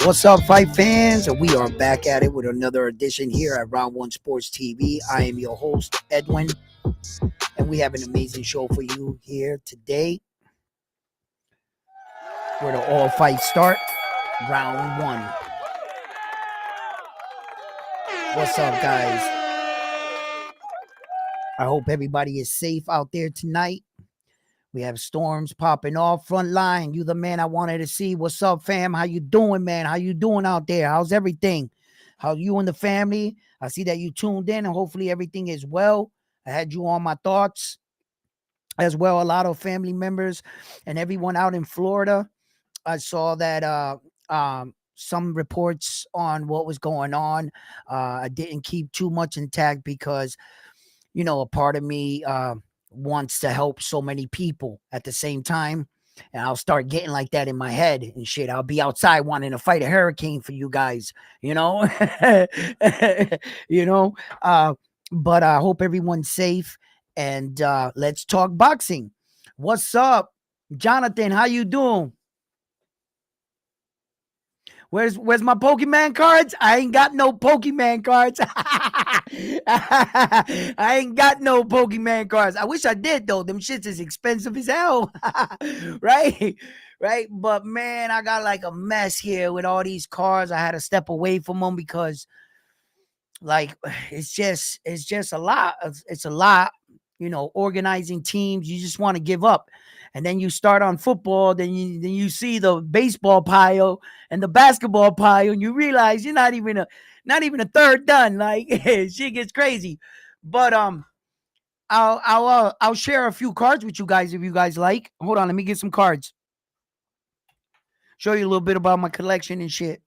What's up, fight fans? We are back at it with another edition here at Round One Sports TV. I am your host, Edwin, and we have an amazing show for you here today. Where the all fights start. Round one. What's up, guys? I hope everybody is safe out there tonight. We have storms popping off. Front line, you the man I wanted to see. What's up, fam? How you doing, man? How you doing out there? How's everything? How you and the family? I see that you tuned in, and hopefully everything is well. I had you on my thoughts as well. A lot of family members and everyone out in Florida. I saw that some reports on what was going on. I didn't keep too much intact because, a part of me wants to help so many people at the same time. And I'll start getting like that in my head and shit. I'll be outside wanting to fight a hurricane for you guys, you know? you know? But I hope everyone's safe. And let's talk boxing. What's up, Jonathan? How you doing? Where's my Pokemon cards? I ain't got no Pokemon cards. I ain't got no Pokemon cards. I wish I did though. Them shits is expensive as hell. Right? Right? But man, I got like a mess here with all these cards. I had to step away from them because like it's just a lot. It's a lot, organizing teams. You just want to give up. And then you start on football, then you see the baseball pile and the basketball pile, and you realize you're not even a third done. Like shit gets crazy. But I'll share a few cards with you guys if you guys like. Hold on, let me get some cards. Show you a little bit about my collection and shit.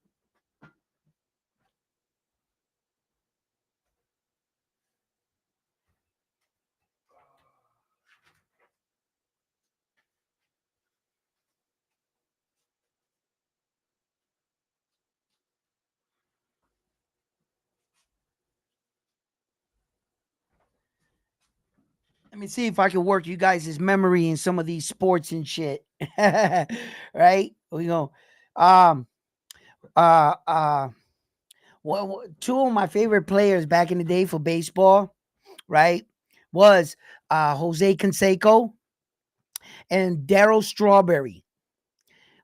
Let me see if I can work you guys' memory in some of these sports and shit. Right? We go. Um uh uh two of my favorite players back in the day for baseball, right, was Jose Canseco and Daryl Strawberry.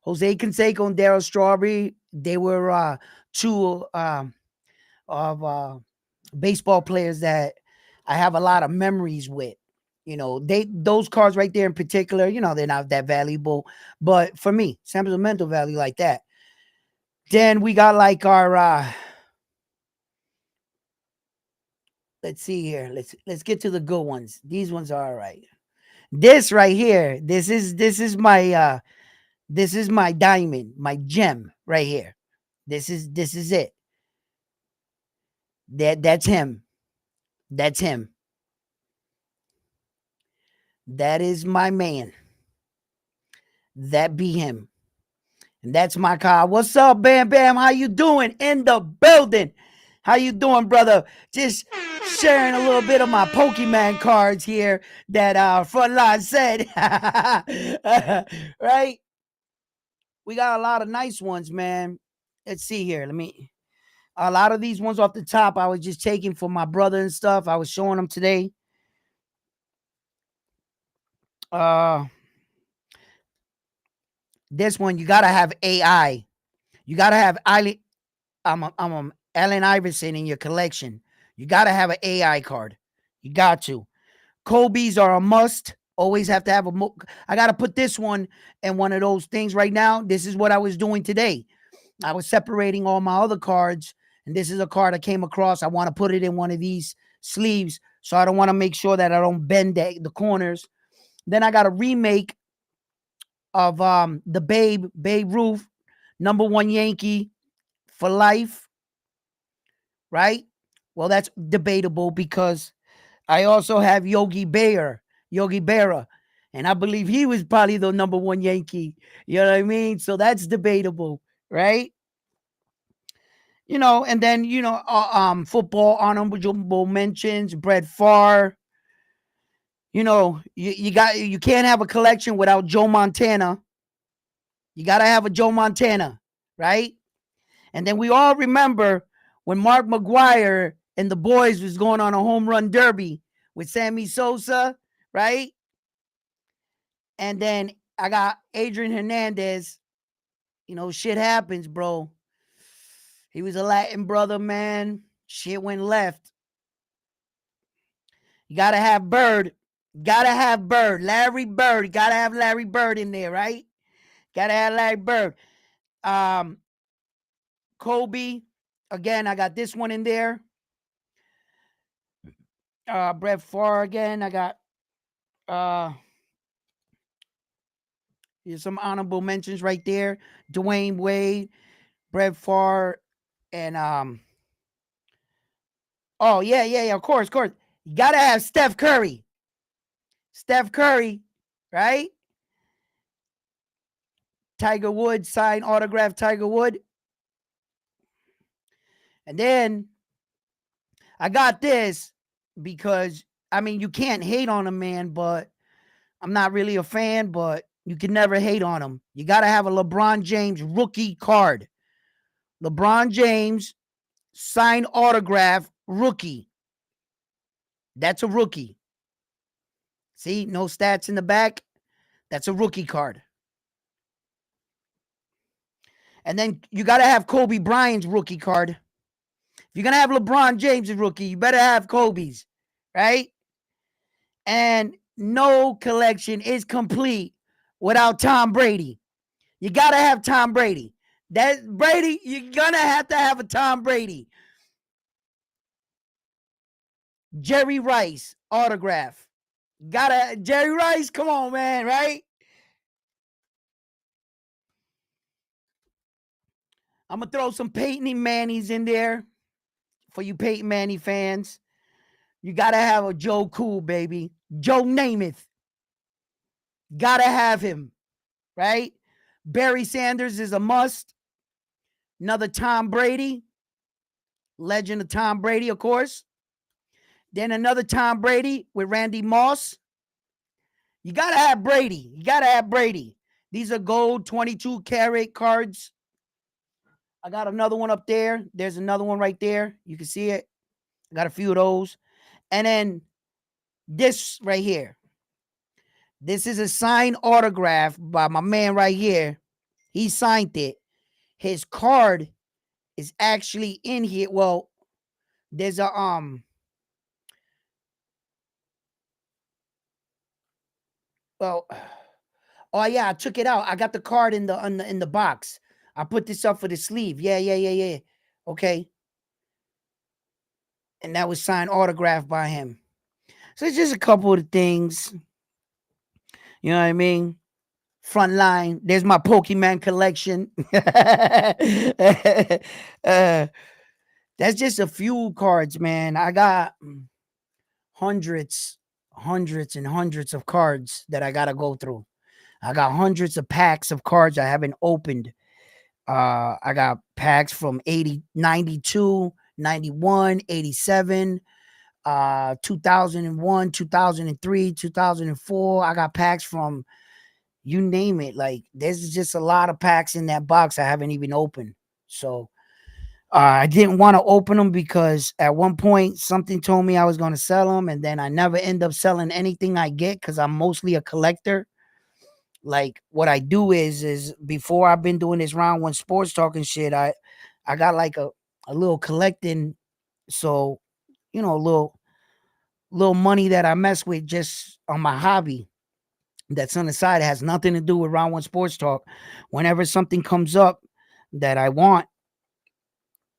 Jose Canseco and Daryl Strawberry, they were two of baseball players that I have a lot of memories with. Those cards right there in particular, they're not that valuable, but for me, sentimental value like that. Then we got like our let's see here. Let's get to the good ones. These ones are all right. This right here, this is my diamond, my gem right here. This is it. That's him. That's him. That is my man. That be him. And that's my car. What's up, Bam Bam? How you doing? In the building. How you doing, brother? Just sharing a little bit of my Pokemon cards here that Frontline said. Right? We got a lot of nice ones, man. Let's see here. A lot of these ones off the top I was just taking for my brother and stuff. I was showing them today. Uh this one you gotta have AI. You gotta have I'm a Allen Iverson in your collection. You gotta have an AI card. You got to. Kobe's are a must. Always have to have I gotta put this one in one of those things right now. This is what I was doing today. I was separating all my other cards, and this is a card I came across. I want to put it in one of these sleeves, so I don't want to make sure that I don't bend the corners. Then I got a remake of the Babe Ruth, number one Yankee for life, right? Well, that's debatable because I also have Yogi Berra, and I believe he was probably the number one Yankee. You know what I mean? So that's debatable, right? And then football honorable mentions, Brett Favre. You can't have a collection without Joe Montana. You gotta have a Joe Montana, right? And then we all remember when Mark McGuire and the boys was going on a home run derby with Sammy Sosa, right? And then I got Adrian Hernandez. You know, shit happens, bro. He was a Latin brother, man. Shit went left. You gotta have Bird. Gotta have Bird. Larry Bird. Gotta have Larry Bird in there, right? Gotta have Larry Bird. Kobe. Again, I got this one in there. Brett Favre again. I got here's some honorable mentions right there. Dwayne Wade, Brett Favre, and oh yeah, of course. You gotta have Steph Curry. Steph Curry, right? Tiger Woods, signed autograph Tiger Wood. And then I got this because I mean you can't hate on a man, but I'm not really a fan, but you can never hate on him. You got to have a LeBron James rookie card. LeBron James signed autograph rookie. That's a rookie. See, no stats in the back. That's a rookie card. And then you got to have Kobe Bryant's rookie card. If you're going to have LeBron James' rookie, you better have Kobe's, right? And no collection is complete without Tom Brady. You got to have Tom Brady. That Brady, you're going to have a Tom Brady. Jerry Rice autograph. Jerry Rice, come on, man, right? I'm going to throw some Peyton and Manny's in there for you Peyton Manny fans. You got to have a Joe Cool, baby. Joe Namath. Got to have him, right? Barry Sanders is a must. Another Tom Brady. Legend of Tom Brady, of course. Then another Tom Brady with Randy Moss. You got to have Brady. You got to have Brady. These are gold 22 karat cards. I got another one up there. There's another one right there. You can see it. I got a few of those. And then this right here. This is a signed autograph by my man right here. He signed it. His card is actually in here. Well, there's a well, oh yeah, I took it out. I got the card in the box. I put this up for the sleeve. Yeah. Okay. And that was signed autograph by him. So it's just a couple of things. You know what I mean? Front line. There's my Pokemon collection. That's just a few cards, man. I got hundreds and hundreds of cards that I gotta go through. I got hundreds of packs of cards I haven't opened. I got packs from 80, 92, 91, 87, 2001, 2003, 2004. I got packs from you name it. Like there's just a lot of packs in that box I haven't even opened. So I didn't want to open them because at one point something told me I was going to sell them, and then I never end up selling anything I get because I'm mostly a collector. Like what I do is before I've been doing this round one sports talking shit, I got like a little collecting, so you know, a little money that I mess with just on my hobby. That's on the side. It has nothing to do with round one sports talk. Whenever something comes up that I want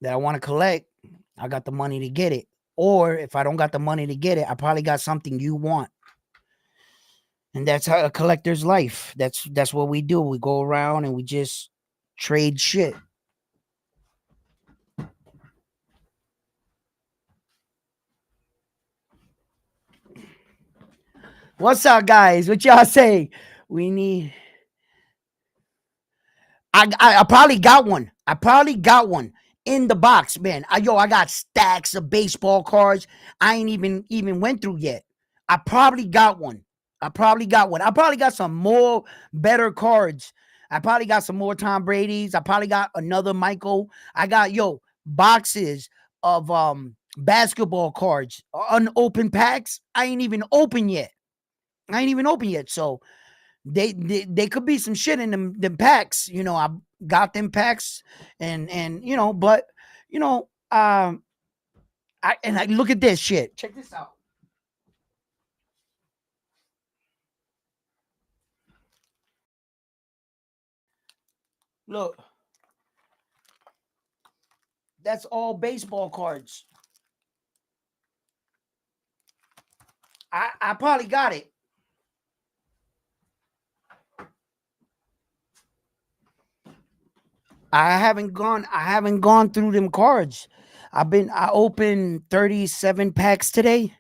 to collect, I got the money to get it. Or if I don't got the money to get it, I probably got something you want. And that's how a collector's life. That's what we do. We go around and we just trade shit. What's up, guys? What y'all say? We need. I probably got one. I probably got one in the box, man. I got stacks of baseball cards I ain't even went through yet. I probably got one. I probably got some more better cards. I probably got some more Tom Brady's. I probably got another Michael. I got boxes of basketball cards, unopened packs. I ain't even open yet. So they could be some shit in them packs. I got them packs and but you know, I look at this shit. Check this out. Look, that's all baseball cards. I probably got it. I haven't gone through them cards. I opened 37 packs today.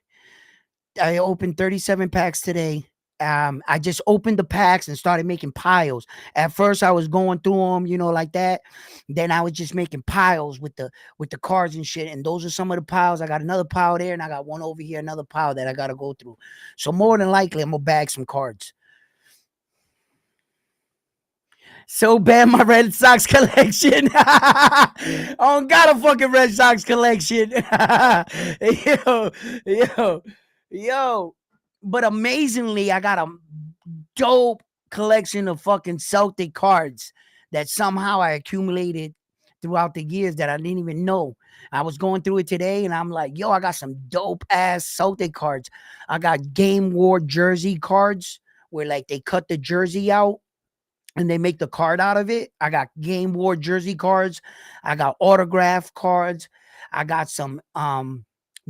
I opened 37 packs today. I just opened the packs and started making piles. At first, I was going through them, like that. Then I was just making piles with the cards and shit. And those are some of the piles. I got another pile there, and I got one over here, another pile that I gotta go through. So more than likely, I'm gonna bag some cards. So bad, my Red Sox collection. I don't got a fucking Red Sox collection. yo, yo, yo. But amazingly, I got a dope collection of fucking Celtic cards that somehow I accumulated throughout the years that I didn't even know. I was going through it today and I'm like, yo, I got some dope ass Celtic cards. I got Game War jersey cards where like they cut the jersey out and they make the card out of it. I got Game War jersey cards. I got autograph cards. I got some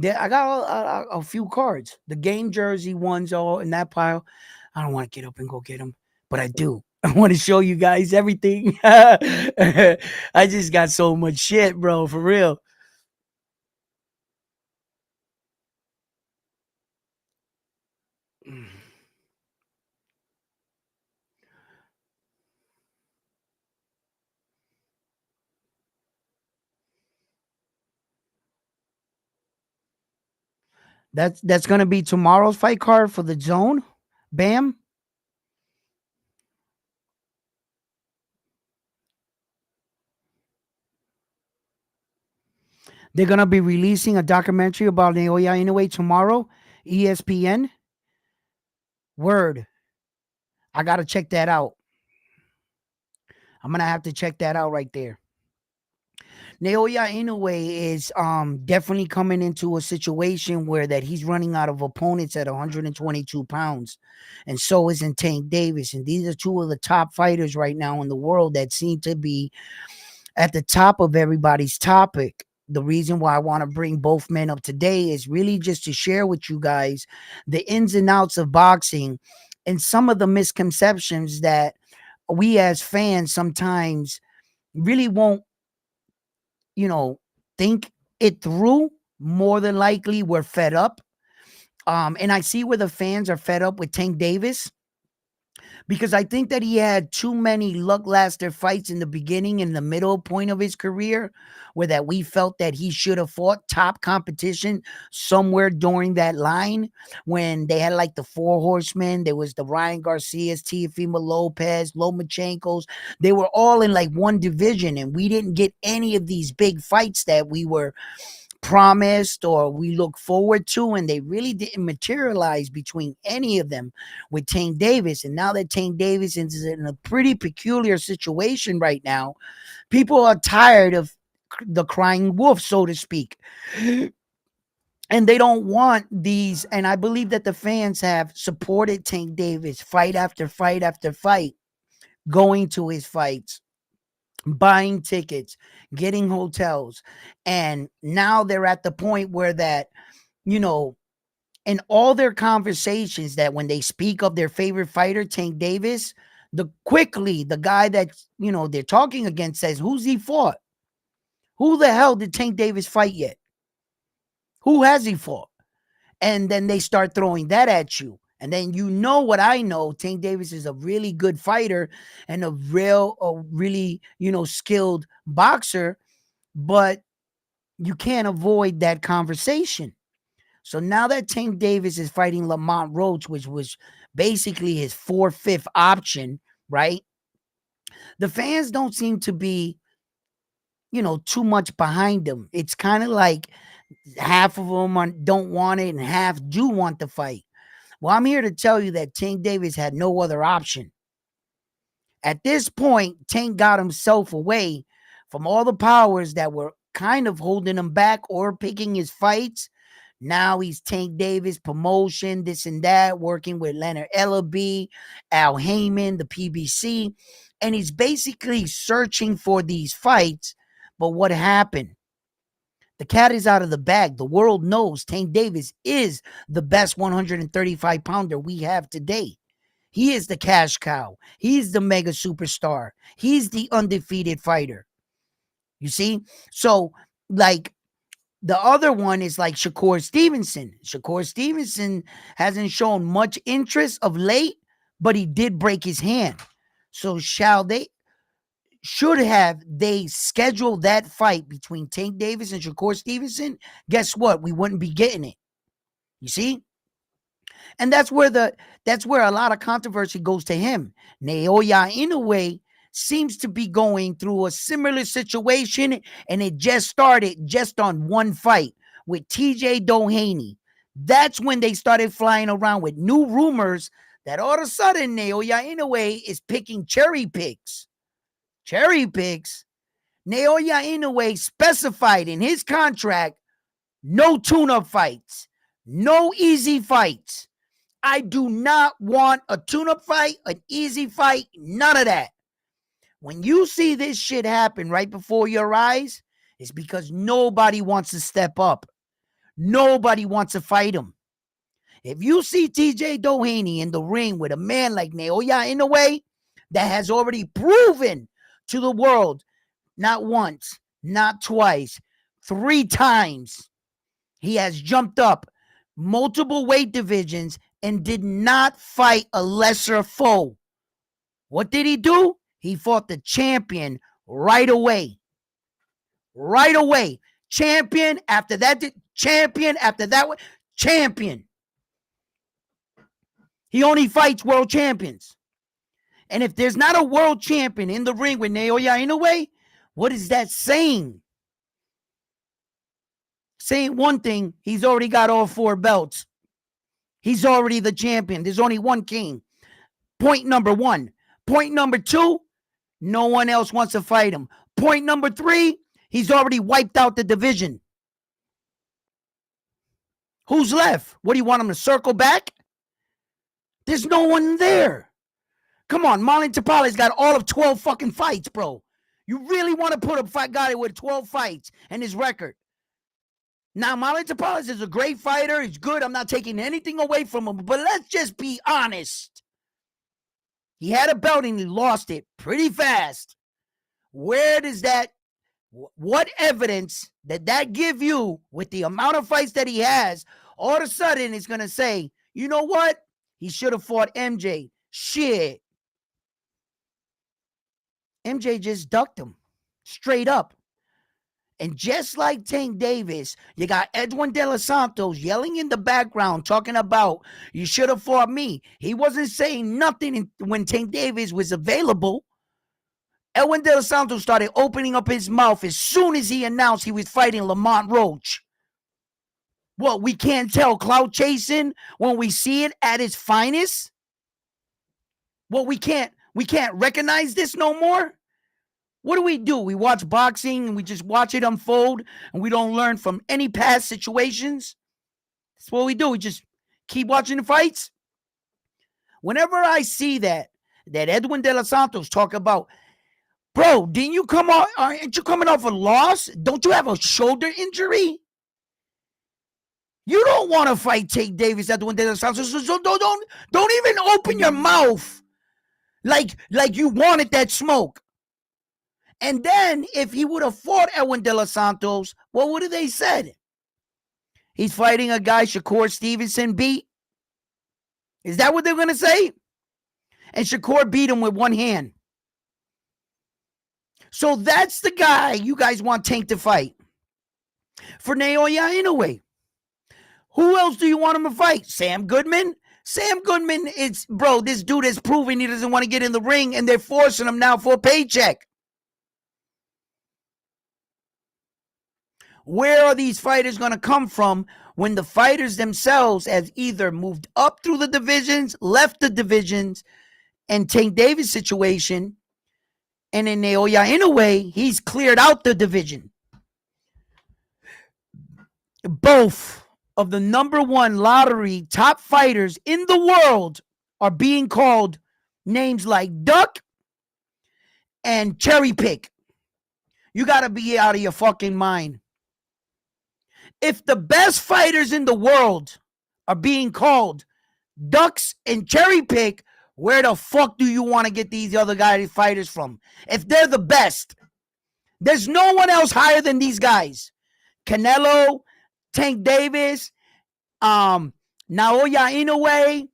I got a few cards. The game jersey ones all in that pile. I don't want to get up and go get them, but I do. I want to show you guys everything. I just got so much shit, bro, for real. That's gonna be tomorrow's fight card for the zone. Bam. They're gonna be releasing a documentary about Naoya Inoue tomorrow. ESPN. Word. I gotta check that out. I'm gonna have to check that out right there. Naoya Inoue is definitely coming into a situation where that he's running out of opponents at 122 pounds, and so isn't Tank Davis. And these are two of the top fighters right now in the world that seem to be at the top of everybody's topic. The reason why I want to bring both men up today is really just to share with you guys the ins and outs of boxing and some of the misconceptions that we as fans sometimes really won't, you know, think it through. More than likely, we're fed up. And I see where the fans are fed up with Tank Davis because I think that he had too many lackluster fights in the beginning and the middle point of his career where that we felt that he should have fought top competition somewhere during that line when they had like the four horsemen. There was the Ryan Garcias, Teofimo Lopez, Lomachenkos. They were all in like one division and we didn't get any of these big fights that we were promised or we look forward to, and they really didn't materialize between any of them with Tank Davis. And now that Tank Davis is in a pretty peculiar situation right now, people are tired of the crying wolf, so to speak. And they don't want these. And I believe that the fans have supported Tank Davis fight after fight after fight, going to his fights, buying tickets, getting hotels. And now they're at the point where that, you know, in all their conversations that when they speak of their favorite fighter, Tank Davis, the guy that, they're talking against says, who's he fought? Who the hell did Tank Davis fight yet? Who has he fought? And then they start throwing that at you. And then what I know, Tank Davis is a really good fighter and a really, skilled boxer, but you can't avoid that conversation. So now that Tank Davis is fighting Lamont Roach, which was basically his 4/5 option, right? The fans don't seem to be, too much behind him. It's kind of like half of them don't want it and half do want the fight. Well, I'm here to tell you that Tank Davis had no other option. At this point, Tank got himself away from all the powers that were kind of holding him back or picking his fights. Now he's Tank Davis, promotion, this and that, working with Leonard Ellaby, Al Heyman, the PBC, and he's basically searching for these fights. But what happened? The cat is out of the bag. The world knows Tank Davis is the best 135 pounder we have today. He is the cash cow. He's the mega superstar. He's the undefeated fighter. You see? So, like, the other one is like Shakur Stevenson. Shakur Stevenson hasn't shown much interest of late, but he did break his hand. So should they schedule that fight between Tank Davis and Shakur Stevenson? Guess what? We wouldn't be getting it. You see? And that's where a lot of controversy goes to him. Naoya Inoue seems to be going through a similar situation, and it just started just on one fight with TJ Doheny. That's when they started flying around with new rumors that all of a sudden Naoya Inoue is picking cherry picks. Cherry picks? Naoya Inoue specified in his contract no tune-up fights, no easy fights. I do not want a tune-up fight, an easy fight, none of that. When you see this shit happen right before your eyes, it's because nobody wants to step up. Nobody wants to fight him. If you see TJ Doheny in the ring with a man like Naoya Inoue that has already proven to the world, not once, not twice, 3 times, he has jumped up multiple weight divisions and did not fight a lesser foe. What did he do? He fought the champion right away. Right away. Champion after that, champion after that, champion. He only fights world champions. And if there's not a world champion in the ring with Naoya Inoue, what is that saying? Saying one thing, he's already got all 4 belts. He's already the champion. There's only one king. Point number 1. Point number 2, no one else wants to fight him. Point number 3, he's already wiped out the division. Who's left? What do you want him to circle back? There's no one there. Come on, Marlon Tapale's got all of 12 fucking fights, bro. You really want to put a guy with 12 fights and his record? Now, Marlon Tapales is a great fighter. He's good. I'm not taking anything away from him. But let's just be honest. He had a belt and he lost it pretty fast. What evidence did that give you with the amount of fights that he has? All of a sudden, it's going to say, you know what? He should have fought MJ. Shit. MJ just ducked him. Straight up. And just like Tank Davis, you got Edwin De Los Santos yelling in the background, talking about, you should have fought me. He wasn't saying nothing when Tank Davis was available. Edwin De Los Santos started opening up his mouth as soon as he announced he was fighting Lamont Roach. What, we can't tell clout chasing when we see it at its finest? What, we can't recognize this no more? What do? We watch boxing and we just watch it unfold and we don't learn from any past situations? That's what we do. We just keep watching the fights. Whenever I see that Edwin De Los Santos talk about, bro, aren't you coming off a loss? Don't you have a shoulder injury? You don't want to fight Tank Davis, Edwin De Los Santos, so don't even open your mouth like you wanted that smoke. And then, if he would have fought Edwin De Los Santos, what would have they said? He's fighting a guy Shakur Stevenson beat? Is that what they're going to say? And Shakur beat him with one hand. So that's the guy you guys want Tank to fight. For Naoya Inoue. Who else do you want him to fight? Sam Goodman? Sam Goodman is, bro, this dude is proving he doesn't want to get in the ring, and they're forcing him now for a paycheck. Where are these fighters going to come from when the fighters themselves have either moved up through the divisions, left the divisions, and Tank Davis situation, and in Naoya Inoue, he's cleared out the division. Both of the number one lottery top fighters in the world are being called names like Duck and Cherry Pick. You got to be out of your fucking mind. If the best fighters in the world are being called Ducks and Cherry Pick, where the fuck do you want to get these other guys fighters from? If they're the best, there's no one else higher than these guys. Canelo, Tank Davis, Naoya Inoue,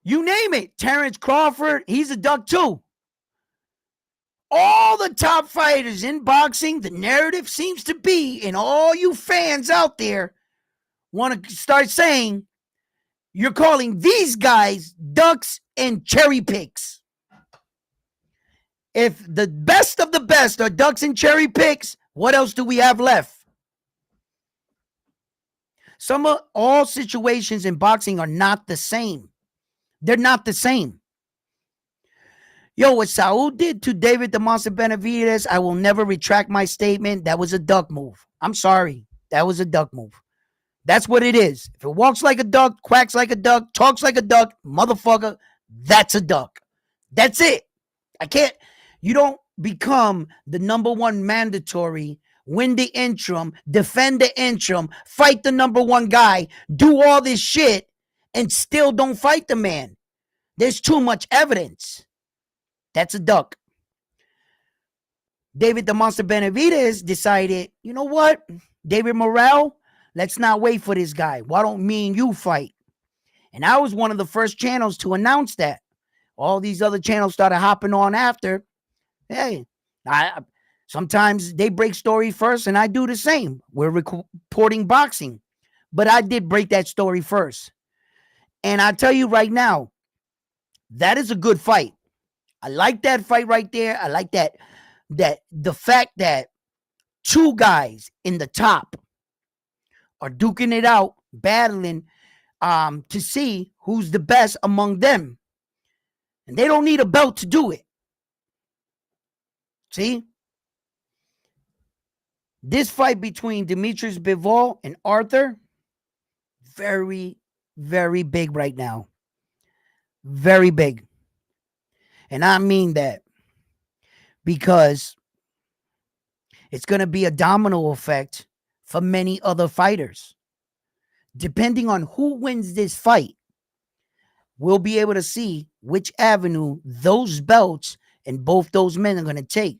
you name it. Terrence Crawford, he's a duck too. All the top fighters in boxing, the narrative seems to be, and all you fans out there want to start saying, you're calling these guys ducks and cherry picks. If the best of the best are ducks and cherry picks, what else do we have left? All situations in boxing are not the same. They're not the same. Yo, what Saul did to David the Monster Benavidez, I will never retract my statement. That was a duck move. I'm sorry. That was a duck move. That's what it is. If it walks like a duck, quacks like a duck, talks like a duck, motherfucker, that's a duck. That's it. You don't become the number one mandatory, win the interim, defend the interim, fight the number one guy, do all this shit, and still don't fight the man. There's too much evidence. That's a duck. David the Monster Benavidez decided, you know what? David Morrell, let's not wait for this guy. Why don't me and you fight? And I was one of the first channels to announce that. All these other channels started hopping on after. Hey, sometimes they break story first, and I do the same. We're reporting boxing. But I did break that story first. And I tell you right now, that is a good fight. I like that fight right there. I like that the fact that two guys in the top are duking it out, battling to see who's the best among them. And they don't need a belt to do it. See? This fight between Demetrius Bivol and Arthur, very, very big right now. Very big. And I mean that because it's going to be a domino effect for many other fighters. Depending on who wins this fight, we'll be able to see which avenue those belts and both those men are going to take.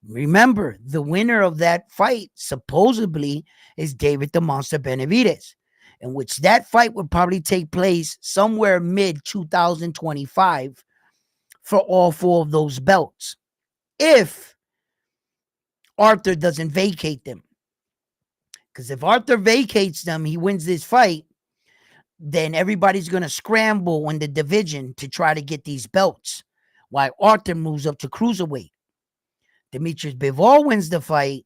Remember, the winner of that fight supposedly is David the Monster Benavidez, in which that fight would probably take place somewhere mid-2025 for all four of those belts, if Arthur doesn't vacate them. Because if Arthur vacates them, he wins this fight, then everybody's going to scramble in the division to try to get these belts, while Arthur moves up to cruiserweight. Demetrius Bivol wins the fight.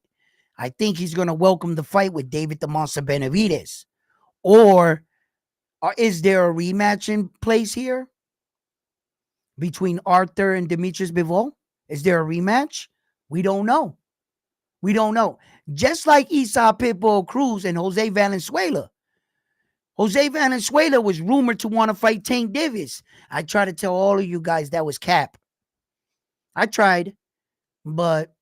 I think he's going to welcome the fight with David the Monster Benavidez. Or is there a rematch in place here between Arthur and Demetrius Bivol? Is there a rematch? We don't know. We don't know. Just like Isa Pitbull Cruz and Jose Valenzuela. Jose Valenzuela was rumored to want to fight Tank Davis. I tried to tell all of you guys that was cap. I tried. But,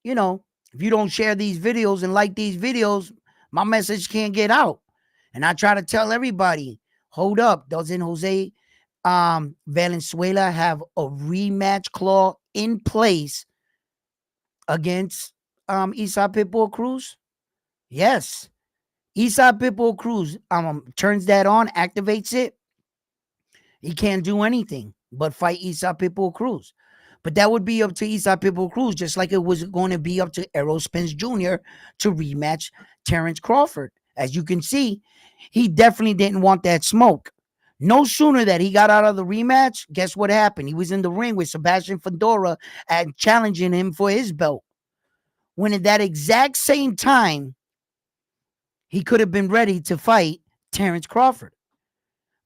you know, if you don't share these videos and like these videos, my message can't get out. And I try to tell everybody, hold up, doesn't Jose Valenzuela have a rematch clause in place against Isa Pitbull Cruz? Yes. Isa Pitbull Cruz turns that on, activates it. He can't do anything but fight Isa Pitbull Cruz. But that would be up to Isa Pitbull Cruz, just like it was going to be up to Errol Spence Jr. to rematch Terrence Crawford. As you can see, he definitely didn't want that smoke. No sooner that he got out of the rematch, guess what happened? He was in the ring with Sebastian Fedora and challenging him for his belt. When at that exact same time, he could have been ready to fight Terrence Crawford.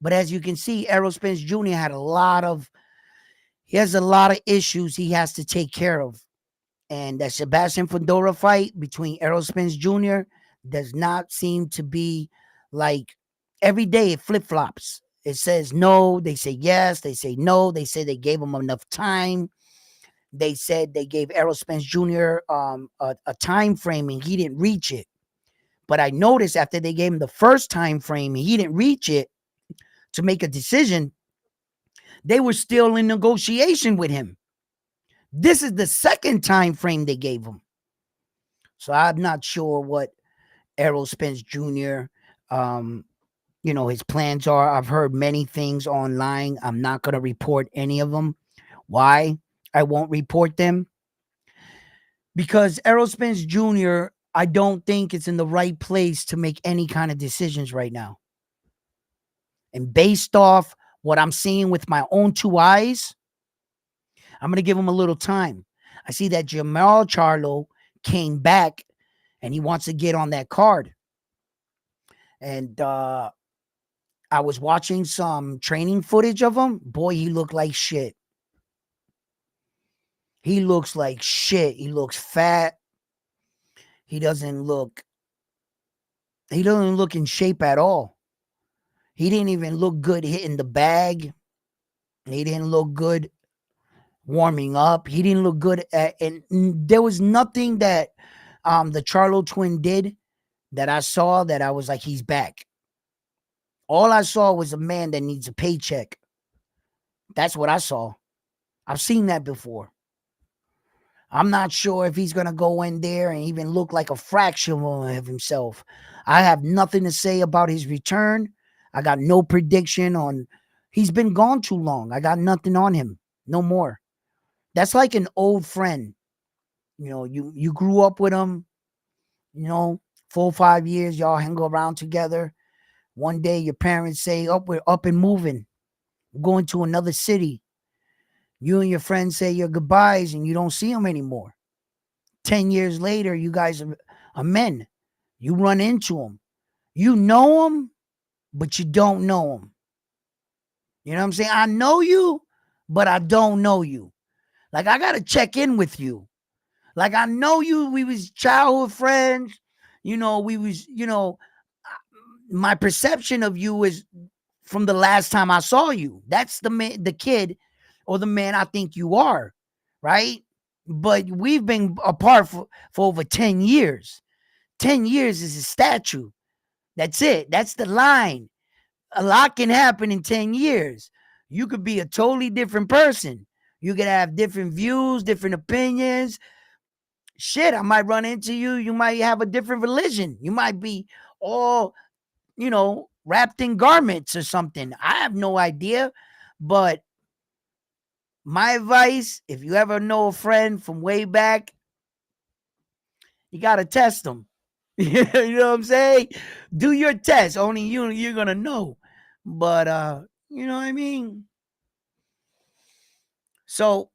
But as you can see, Errol Spence Jr. has a lot of issues he has to take care of. And that Sebastian Fedora fight between Errol Spence Jr. does not seem to be like every day it flip flops. It says no, they say yes, they say no, they say they gave him enough time. They said they gave Errol Spence Jr. A time frame and he didn't reach it. But I noticed after they gave him the first time frame and he didn't reach it to make a decision, they were still in negotiation with him. This is the second time frame they gave him. So I'm not sure what Errol Spence Jr. His plans are. I've heard many things online. I'm not going to report any of them. Why? I won't report them. Because Errol Spence Jr., I don't think it's in the right place to make any kind of decisions right now. And based off what I'm seeing with my own two eyes, I'm going to give him a little time. I see that Jamal Charlo came back and he wants to get on that card. And I was watching some training footage of him. Boy, he looked like shit. He looks like shit. He looks fat. He doesn't look in shape at all. He didn't even look good hitting the bag. He didn't look good warming up. He didn't look good and there was nothing that the Charlo twin did that I saw that I was like, he's back. All I saw was a man that needs a paycheck. That's what I saw. I've seen that before. I'm not sure if he's going to go in there and even look like a fraction of himself. I have nothing to say about his return. I got no prediction on. He's been gone too long. I got nothing on him. No more. That's like an old friend. You grew up with him, 4 or 5 years, y'all hang around together. One day your parents say, oh, we're up and moving. We're going to another city. You and your friends say your goodbyes and you don't see them anymore. 10 years later, you guys are men. You run into them. You know them, but you don't know them. You know what I'm saying? I know you, but I don't know you. Like, I got to check in with you. Like, I know you. We was childhood friends. My perception of you is from the last time I saw you. That's the kid or the man I think you are, right? But we've been apart for over 10 years. 10 years is a statue. That's it. That's the line. A lot can happen in 10 years. You could be a totally different person. You could have different views, different opinions. Shit, I might run into you. You might have a different religion. You might be all, wrapped in garments or something. I have no idea. But my advice, if you ever know a friend from way back, you got to test them. You know what I'm saying? Do your test. Only you're going to know. But, you know what I mean? So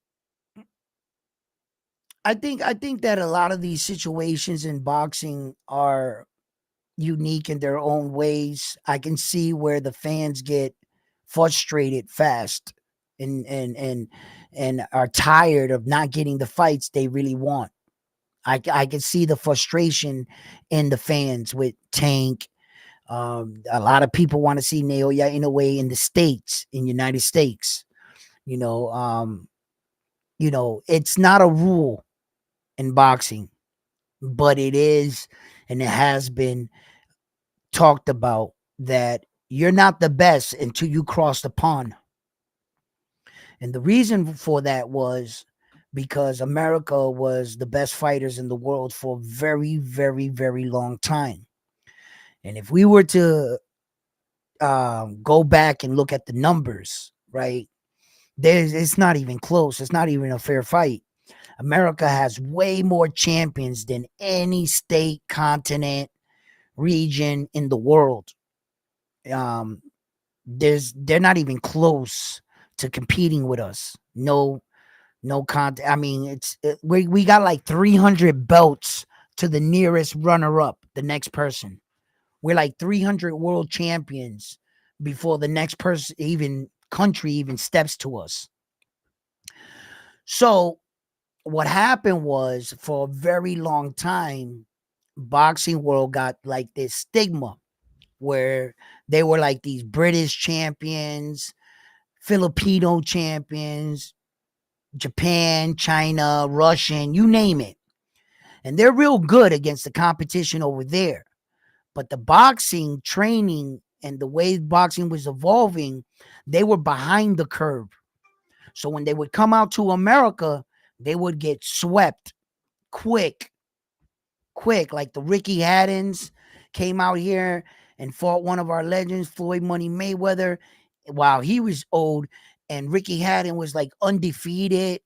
I think that a lot of these situations in boxing are unique in their own ways. I can see where the fans get frustrated fast and are tired of not getting the fights they really want. I can see the frustration in the fans with Tank. A lot of people want to see Naoya Inoue in the States, in United States. It's not a rule in boxing, but it is, and it has been talked about that you're not the best until you cross the pond. And the reason for that was because America was the best fighters in the world for a very, very, very long time. And if we were to go back and look at the numbers, right, it's not even close. It's not even a fair fight. America has way more champions than any state, continent, region in the world. Um, they're not even close to competing with us. No content. I mean, we got like 300 belts to the nearest runner up, the next person. We're like 300 world champions before the next person, even country, even steps to us. So what happened was, for a very long time, boxing world got like this stigma where they were like these British champions, Filipino champions, Japan, China, Russian, you name it. And they're real good against the competition over there. But the boxing training and the way boxing was evolving, they were behind the curve. So when they would come out to America, they would get swept quick, quick. Like the Ricky Haddons came out here and fought one of our legends, Floyd Money Mayweather, while he was old. And Ricky Haddon was like undefeated,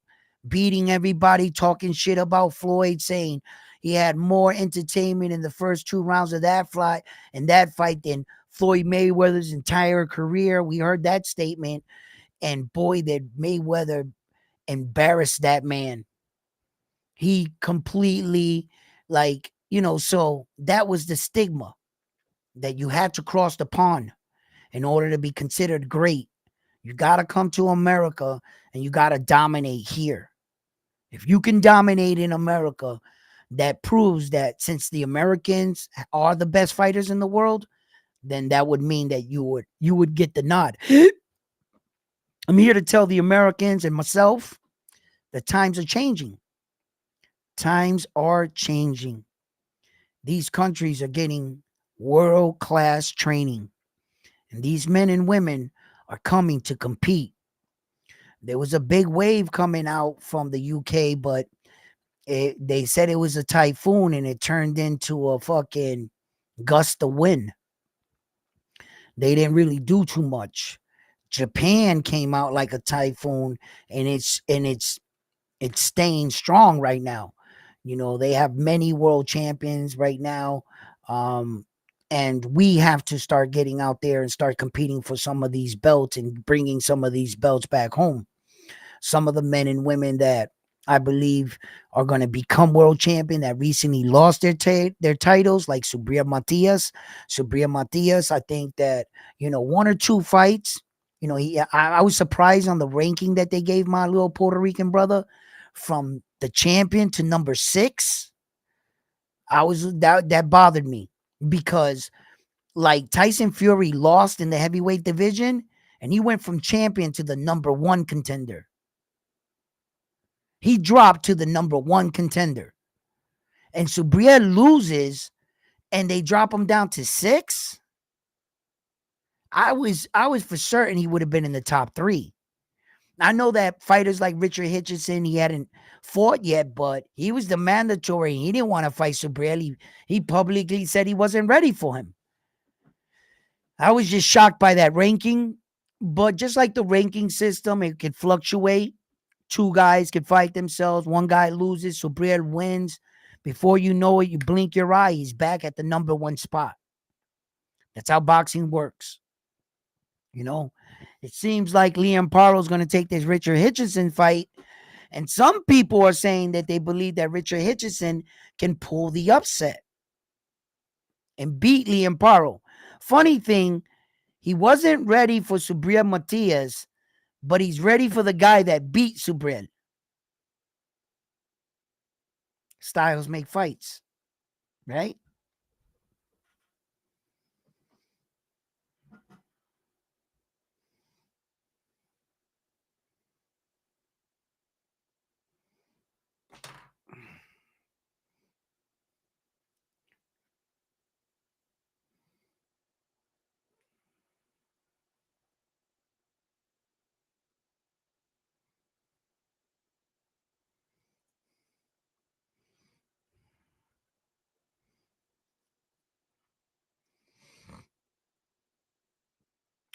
beating everybody, talking shit about Floyd, saying he had more entertainment in the first 2 rounds of that fight than Floyd Mayweather's entire career. We heard that statement, and boy, did Mayweather embarrass that man. He completely, like, so that was the stigma, that you had to cross the pond in order to be considered great. You got to come to America and you got to dominate here. If you can dominate in America, that proves that since the Americans are the best fighters in the world, then that would mean that you would get the nod. I'm here to tell the Americans and myself that times are changing. Times are changing. These countries are getting world-class training, and these men and women are coming to compete. There was a big wave coming out from the UK, but they said it was a typhoon and it turned into a fucking gust of wind. They didn't really do too much. Japan came out like a typhoon, and it's staying strong right now. They have many world champions right now. Um, and we have to start getting out there and start competing for some of these belts and bringing some of these belts back home. Some of the men and women that I believe are going to become world champion that recently lost their titles, like Subriya Matias. Subriya Matias, I think that, one or two fights, I was surprised on the ranking that they gave my little Puerto Rican brother, from the champion to number 6. That bothered me, because like Tyson Fury lost in the heavyweight division and he went from champion to the number 1 contender. He dropped to the number 1 contender. And Subriel loses and they drop him down to 6. I was for certain he would have been in the top 3. I know that fighters like Richard Hitchison, he hadn't fought yet, but he was the mandatory. He didn't want to fight Subriel. He publicly said he wasn't ready for him. I was just shocked by that ranking. But just like the ranking system, it could fluctuate. 2 guys could fight themselves. 1 guy loses, Subriel wins. Before you know it, you blink your eye, he's back at the number 1 spot. That's how boxing works. It seems like Liam Paro's going to take this Richard Hitchison fight. And some people are saying that they believe that Richard Hitchison can pull the upset and beat Liam Paro. Funny thing, he wasn't ready for Subriel Matias, but he's ready for the guy that beat Subriel. Styles make fights, right?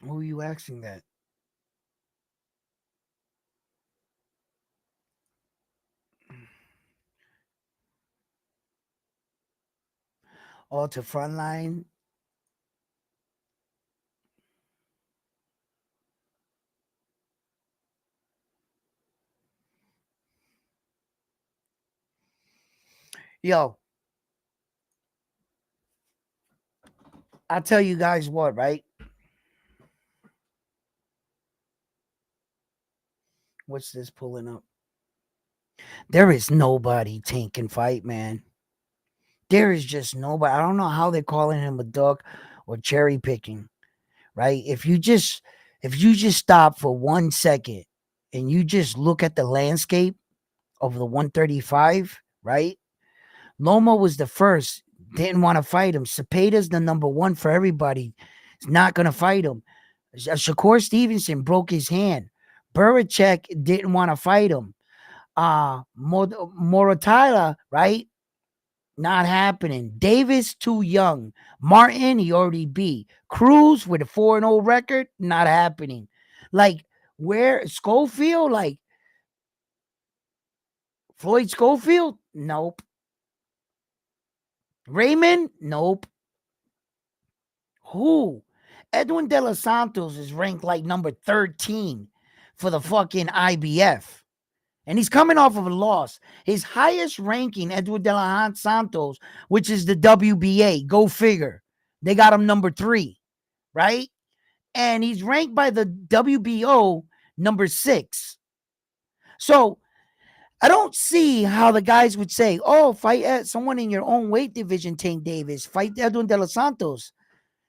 Who are you asking that? All to Frontline. Yo, I'll tell you guys what, right? What's this pulling up? There is nobody Tank can fight, man. There is just nobody. I don't know how they're calling him a duck or cherry picking, right? If you just stop for 1 second and you just look at the landscape of the 135, right? Loma was the first, didn't want to fight him. Cepeda's the number one for everybody. He's not gonna fight him. Shakur Stevenson broke his hand. Buracek didn't want to fight him. Moratila, right? Not happening. Davis, too young. Martin, he already beat. Cruz with a 4-0 record, not happening. Like, where Schofield, like Floyd Schofield? Nope. Raymond? Nope. Who? Edwin De Los Santos is ranked like number 13 for the fucking IBF. And he's coming off of a loss. His highest ranking, Edwin De Los Santos, which is the WBA. Go figure. They got him number 3, right? And he's ranked by the WBO number 6. So I don't see how the guys would say, oh, fight someone in your own weight division, Tank Davis. Fight Edwin De Los Santos.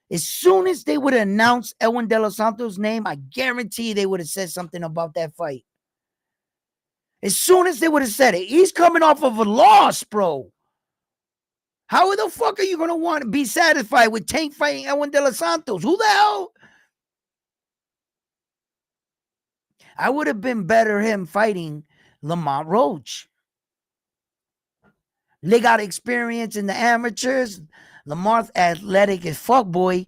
As soon as they would announce Edwin De Los Santos' name, I guarantee they would have said something about that fight. As soon as they would have said it, he's coming off of a loss, bro. How the fuck are you going to want to be satisfied with Tank fighting Edwin De Los Santos? Who the hell? I would have been better him fighting Lamont Roach. They got experience in the amateurs. Lamar's athletic as fuck, boy.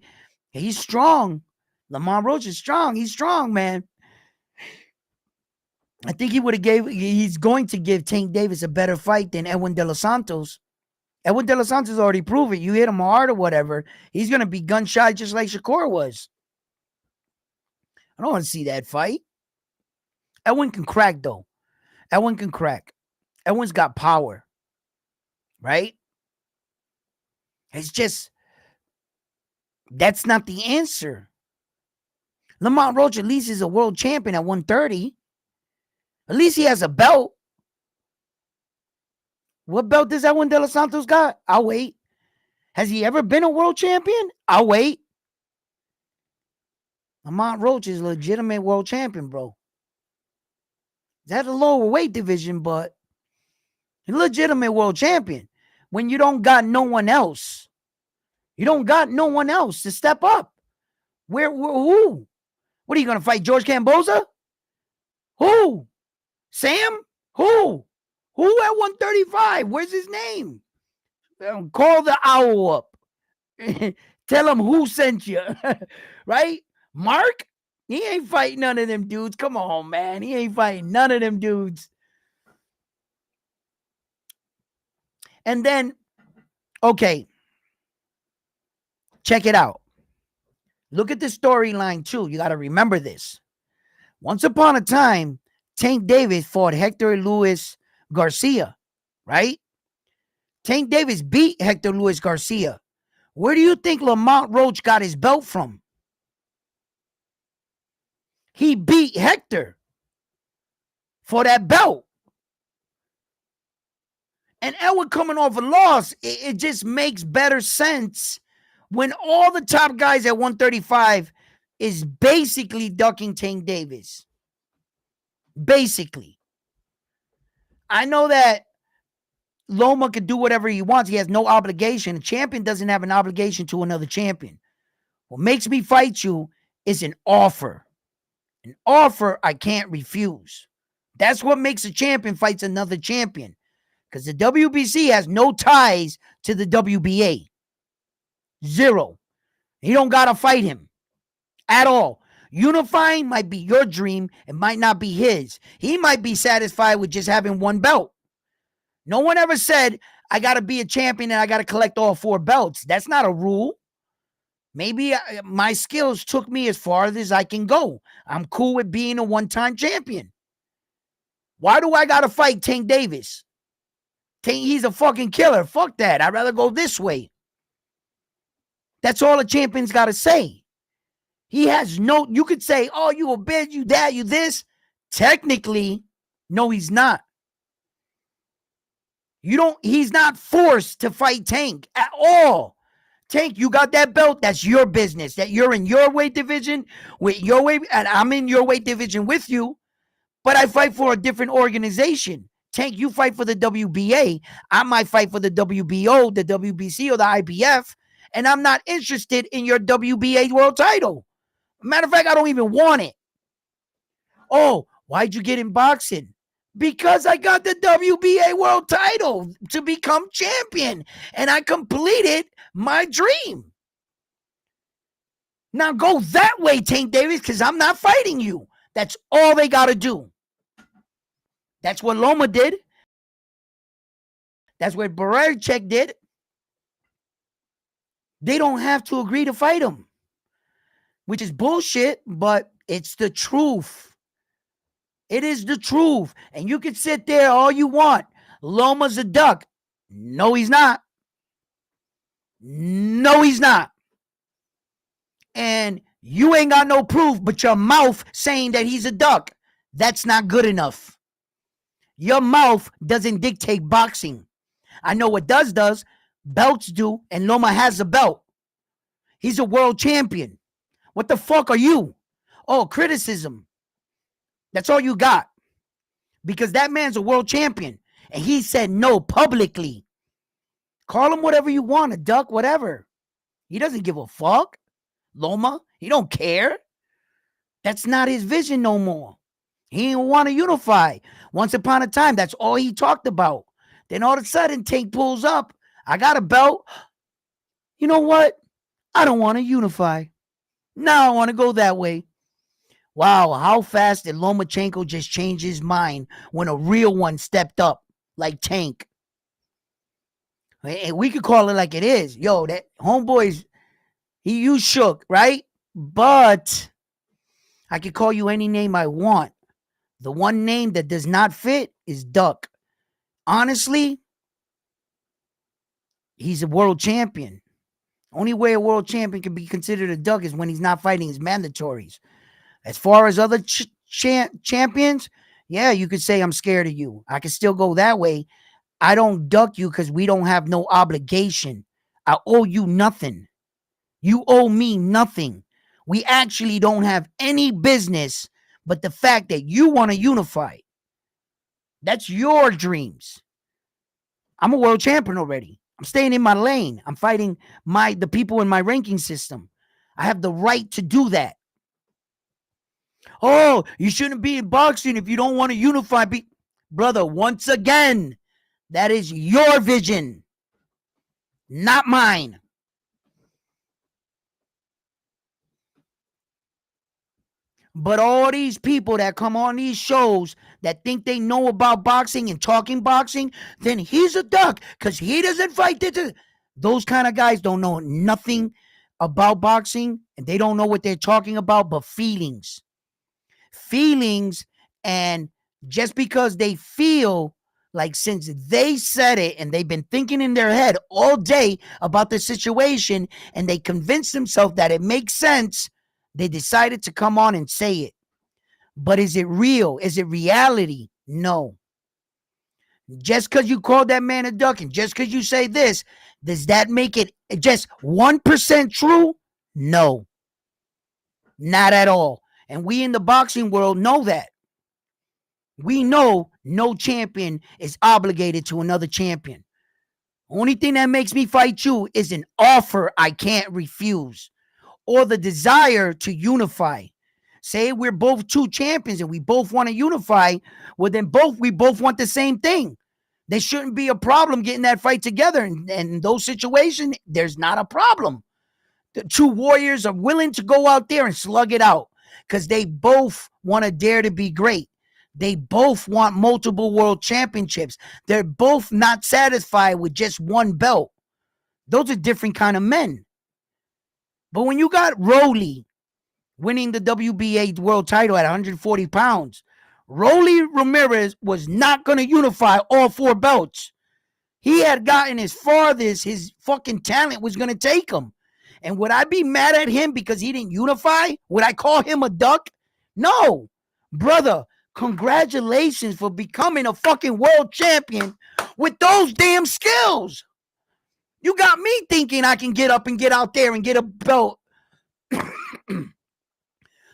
He's strong. Lamont Roach is strong. He's strong, man. I think he's going to give Tank Davis a better fight than Edwin De Los Santos. Edwin De Los Santos already proved it. You hit him hard or whatever, he's going to be gun shy just like Shakur was. I don't want to see that fight. Edwin can crack, though. Edwin can crack. Edwin's got power, right? It's just, that's not the answer. Lamont Roach at least is a world champion at 130. At least he has a belt. What belt does Edwin De Los Santos got? I'll wait. Has he ever been a world champion? I'll wait. Lamont Roach is a legitimate world champion, bro. He's at a lower weight division, but he's a legitimate world champion. When you don't got no one else. You don't got no one else to step up. Who? What are you going to fight, George Camboza? Who? Sam? Who? Who at 135? Where's his name? Call the owl up. Tell him who sent you. Right? Mark? He ain't fighting none of them dudes. Come on, man. He ain't fighting none of them dudes. And then, okay. Check it out. Look at the storyline, too. You got to remember this. Once upon a time, Tank Davis fought Hector Luis Garcia, right? Tank Davis beat Hector Luis Garcia. Where do you think Lamont Roach got his belt from? He beat Hector for that belt. And Edwin coming off a loss, it just makes better sense when all the top guys at 135 is basically ducking Tank Davis. Basically. I know that Loma can do whatever he wants. He has no obligation. A champion doesn't have an obligation to another champion. What makes me fight you is an offer. An offer I can't refuse. That's what makes a champion fights another champion. Because the WBC has no ties to the WBA. Zero. You don't got to fight him at all. Unifying might be your dream. It might not be his. He might be satisfied with just having one belt. No one ever said, I got to be a champion and I got to collect all 4 belts. That's not a rule. Maybe my skills took me as far as I can go. I'm cool with being a one-time champion. Why do I got to fight Tank Davis? He's a fucking killer. Fuck that. I'd rather go this way. That's all a champion's got to say. He has no, you could say, oh, you a bitch, you that, you this. Technically, no, he's not. He's not forced to fight Tank at all. Tank, you got that belt, that's your business. That you're in your weight division with your weight, and I'm in your weight division with you, but I fight for a different organization. Tank, you fight for the WBA. I might fight for the WBO, the WBC, or the IBF, and I'm not interested in your WBA world title. Matter of fact, I don't even want it. Oh, why'd you get in boxing? Because I got the WBA world title to become champion, and I completed my dream. Now go that way, Tank Davis, because I'm not fighting you. That's all they got to do. That's what Loma did. That's what Barrerchek did. They don't have to agree to fight him, which is bullshit, but it's the truth. It is the truth. And you can sit there all you want. Loma's a duck. No, he's not. No, he's not. And you ain't got no proof but your mouth saying that he's a duck. That's not good enough. Your mouth doesn't dictate boxing. I know what does. Belts do, and Loma has a belt. He's a world champion. What the fuck are you? Oh, criticism. That's all you got. Because that man's a world champion. And he said no publicly. Call him whatever you want, a duck, whatever. He doesn't give a fuck. Loma, he don't care. That's not his vision no more. He didn't want to unify. Once upon a time, that's all he talked about. Then all of a sudden, Tank pulls up. I got a belt. You know what? I don't want to unify. Now I want to go that way. Wow, how fast did Lomachenko just change his mind when a real one stepped up like Tank? We could call it like it is. Yo, that homeboy's, you shook, right? But I could call you any name I want. The one name that does not fit is Duck. Honestly, he's a world champion. Only way a world champion can be considered a duck is when he's not fighting his mandatories. As far as other champions, yeah, you could say I'm scared of you. I can still go that way. I don't duck you because we don't have no obligation. I owe you nothing. You owe me nothing. We actually don't have any business but the fact that you want to unify. That's your dreams. I'm a world champion already. I'm staying in my lane. I'm fighting the people in my ranking system. I have the right to do that. Oh, you shouldn't be in boxing if you don't want to unify. Brother, once again, that is your vision, not mine. But all these people that come on these shows that think they know about boxing and talking boxing, then he's a duck because he doesn't fight. Those kind of guys don't know nothing about boxing, and they don't know what they're talking about but feelings. Feelings, and just because they feel like since they said it and they've been thinking in their head all day about the situation and they convinced themselves that it makes sense, they decided to come on and say it. But is it real? Is it reality? No. Just because you call that man a duck and just because you say this, does that make it just 1% true? No. Not at all. And we in the boxing world know that. We know no champion is obligated to another champion. Only thing that makes me fight you is an offer I can't refuse, or the desire to unify. Say we're both two champions and we both want to unify. Well, then we both want the same thing. There shouldn't be a problem getting that fight together. And in those situations, there's not a problem. The two warriors are willing to go out there and slug it out because they both want to dare to be great. They both want multiple world championships. They're both not satisfied with just one belt. Those are different kind of men. But when you got Rolly winning the WBA world title at 140 pounds, Rolly Ramirez was not going to unify all four belts. He had gotten as far as his fucking talent was going to take him. And would I be mad at him because he didn't unify? Would I call him a duck? No. Brother, congratulations for becoming a fucking world champion with those damn skills. You got me thinking I can get up and get out there and get a belt.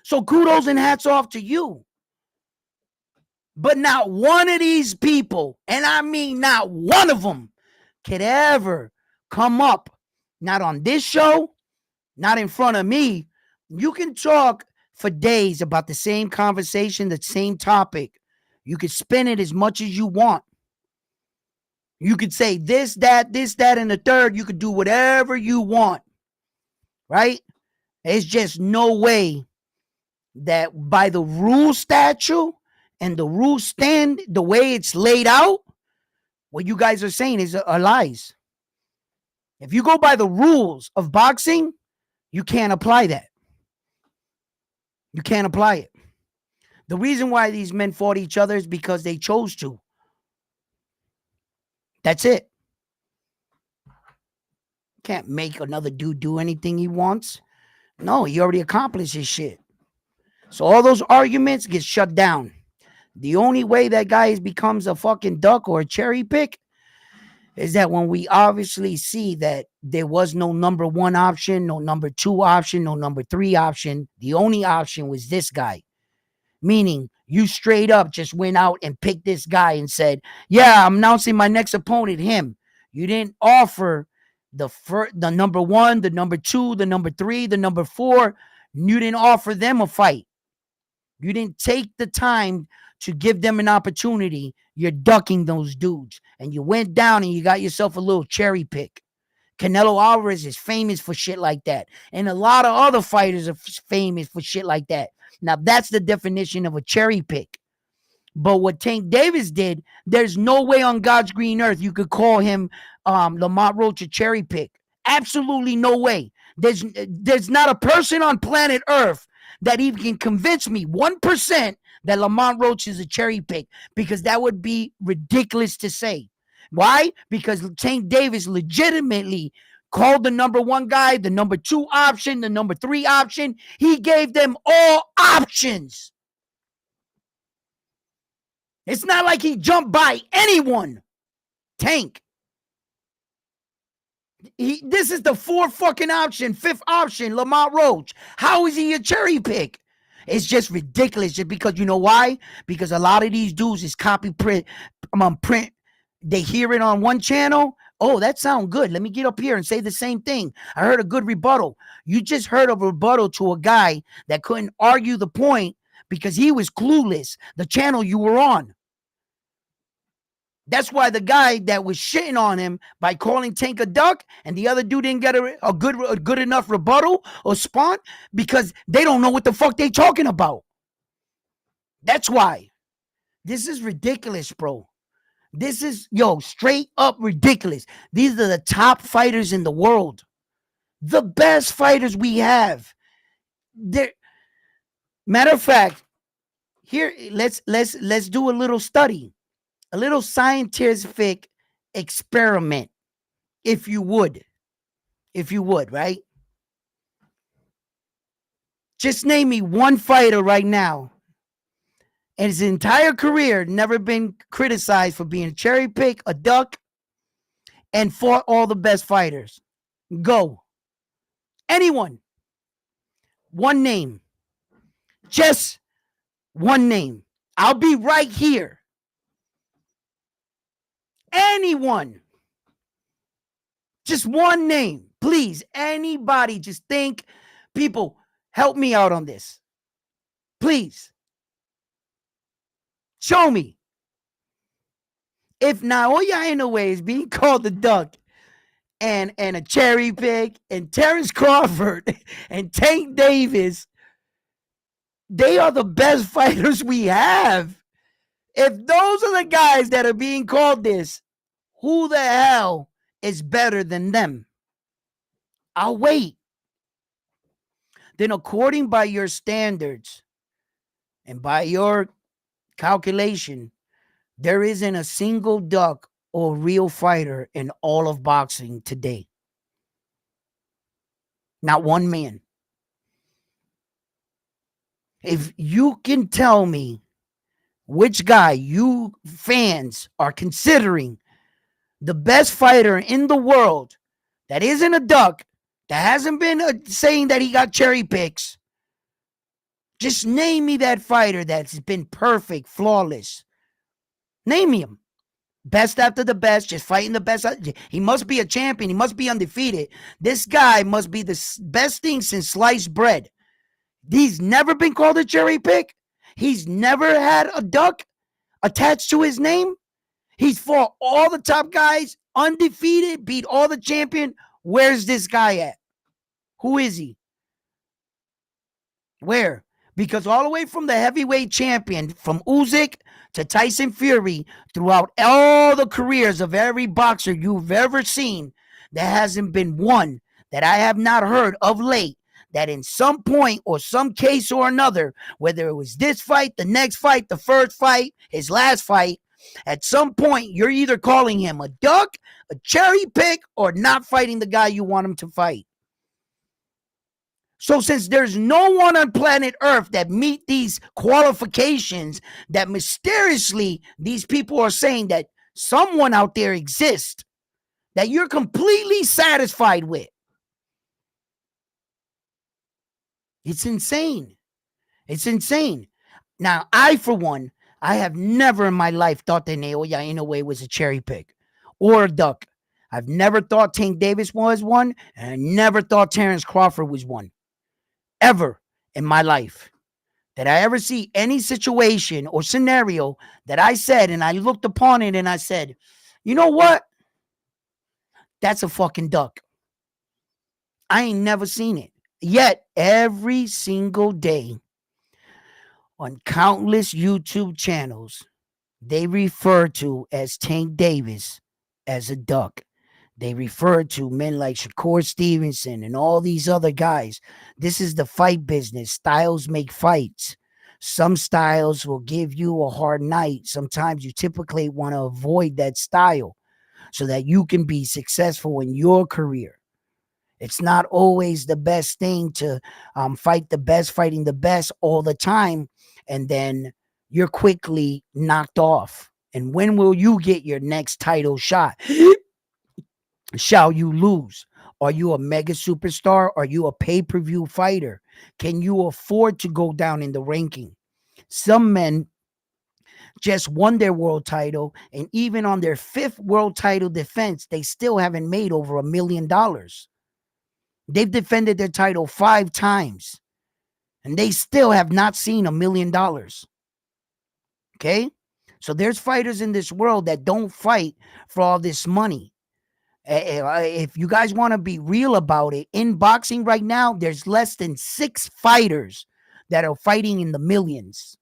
So kudos and hats off to you. But not one of these people, and I mean not one of them, could ever come up, not on this show, not in front of me. You can talk for days about the same conversation, the same topic. You could spin it as much as you want. You could say this, that, and the third. You could do whatever you want, right? It's just no way that by the rule statute and the rule stand, the way it's laid out, what you guys are saying is lies. If you go by the rules of boxing, you can't apply that. You can't apply it. The reason why these men fought each other is because they chose to. That's it. Can't make another dude do anything he wants. No, he already accomplished his shit. So all those arguments get shut down. The only way that guy becomes a fucking duck or a cherry pick is that when we obviously see that there was no number one option, no number two option, no number three option. The only option was this guy. Meaning you straight up just went out and picked this guy and said, yeah, I'm announcing my next opponent, him. You didn't offer the number one, the number two, the number three, the number four. You didn't offer them a fight. You didn't take the time to give them an opportunity. You're ducking those dudes. And you went down and you got yourself a little cherry pick. Canelo Alvarez is famous for shit like that. And a lot of other fighters are famous for shit like that. Now, that's the definition of a cherry pick. But what Tank Davis did, there's no way on God's green earth you could call him Lamont Roach a cherry pick. Absolutely no way. There's not a person on planet Earth that even can convince me 1% that Lamont Roach is a cherry pick, because that would be ridiculous to say. Why? Because Tank Davis legitimately called the number one guy, the number two option, the number three option. He gave them all options. It's not like he jumped by anyone. Tank. This is the fourth fucking option, fifth option, Lamont Roach. How is he a cherry pick? It's just ridiculous. Just because, you know why? Because a lot of these dudes is copy print. They hear it on one channel. Oh, that sounds good. Let me get up here and say the same thing. I heard a good rebuttal. You just heard a rebuttal to a guy that couldn't argue the point because he was clueless. The channel you were on. That's why the guy that was shitting on him by calling Tank a duck and the other dude didn't get a good enough rebuttal or spawn, because they don't know what the fuck they talking about. That's why. This is ridiculous, bro. This is, straight up ridiculous. These are the top fighters in the world. The best fighters we have. Matter of fact, here, let's do a little study. A little scientific experiment, if you would, right? Just name me one fighter right now and his entire career never been criticized for being a cherry pick, a duck, and fought all the best fighters. Go. Anyone. One name. Just one name. I'll be right here. Anyone. Just one name. Please, anybody, just think. People, help me out on this. Please. Show me. If Naoya Inoue is being called the duck and a cherry pick and Terrence Crawford and Tank Davis, they are the best fighters we have. If those are the guys that are being called this, who the hell is better than them? I'll wait. Then according by your standards and by your calculation, there isn't a single duck or real fighter in all of boxing today. Not one man. If you can tell me which guy you fans are considering the best fighter in the world that isn't a duck, that hasn't been saying that he got cherry picks, just name me that fighter that's been perfect, flawless. Name me him. Best after the best, just fighting the best. He must be a champion. He must be undefeated. This guy must be the best thing since sliced bread. He's never been called a cherry pick. He's never had a duck attached to his name. He's fought all the top guys, undefeated, beat all the champion. Where's this guy at? Who is he? Where? Because all the way from the heavyweight champion, from Usyk to Tyson Fury, throughout all the careers of every boxer you've ever seen, there hasn't been one that I have not heard of late that in some point or some case or another, whether it was this fight, the next fight, the first fight, his last fight, at some point you're either calling him a duck, a cherry pick, or not fighting the guy you want him to fight. So since there's no one on planet Earth that meet these qualifications, that mysteriously these people are saying that someone out there exists that you're completely satisfied with. It's insane. It's insane. Now, I, for one, I have never in my life thought that Naoya Inoue was a cherry pick or a duck. I've never thought Tank Davis was one, and I never thought Terrence Crawford was one. Ever in my life. That I ever see any situation or scenario that I said and I looked upon it and I said, you know what? That's a fucking duck. I ain't never seen it. Yet, every single day on countless YouTube channels, they refer to as Tank Davis as a duck. They refer to men like Shakur Stevenson and all these other guys. This is the fight business. Styles make fights. Some styles will give you a hard night. Sometimes you typically want to avoid that style so that you can be successful in your career. It's not always the best thing to fight the best, fighting the best all the time, and then you're quickly knocked off. And when will you get your next title shot? Shall you lose? Are you a mega superstar? Are you a pay-per-view fighter? Can you afford to go down in the ranking? Some men just won their world title, and even on their 5th world title defense, they still haven't made over $1 million. They've defended their title 5 times, and they still have not seen $1 million. Okay? So there's fighters in this world that don't fight for all this money. If you guys want to be real about it, in boxing right now, there's less than 6 fighters that are fighting in the millions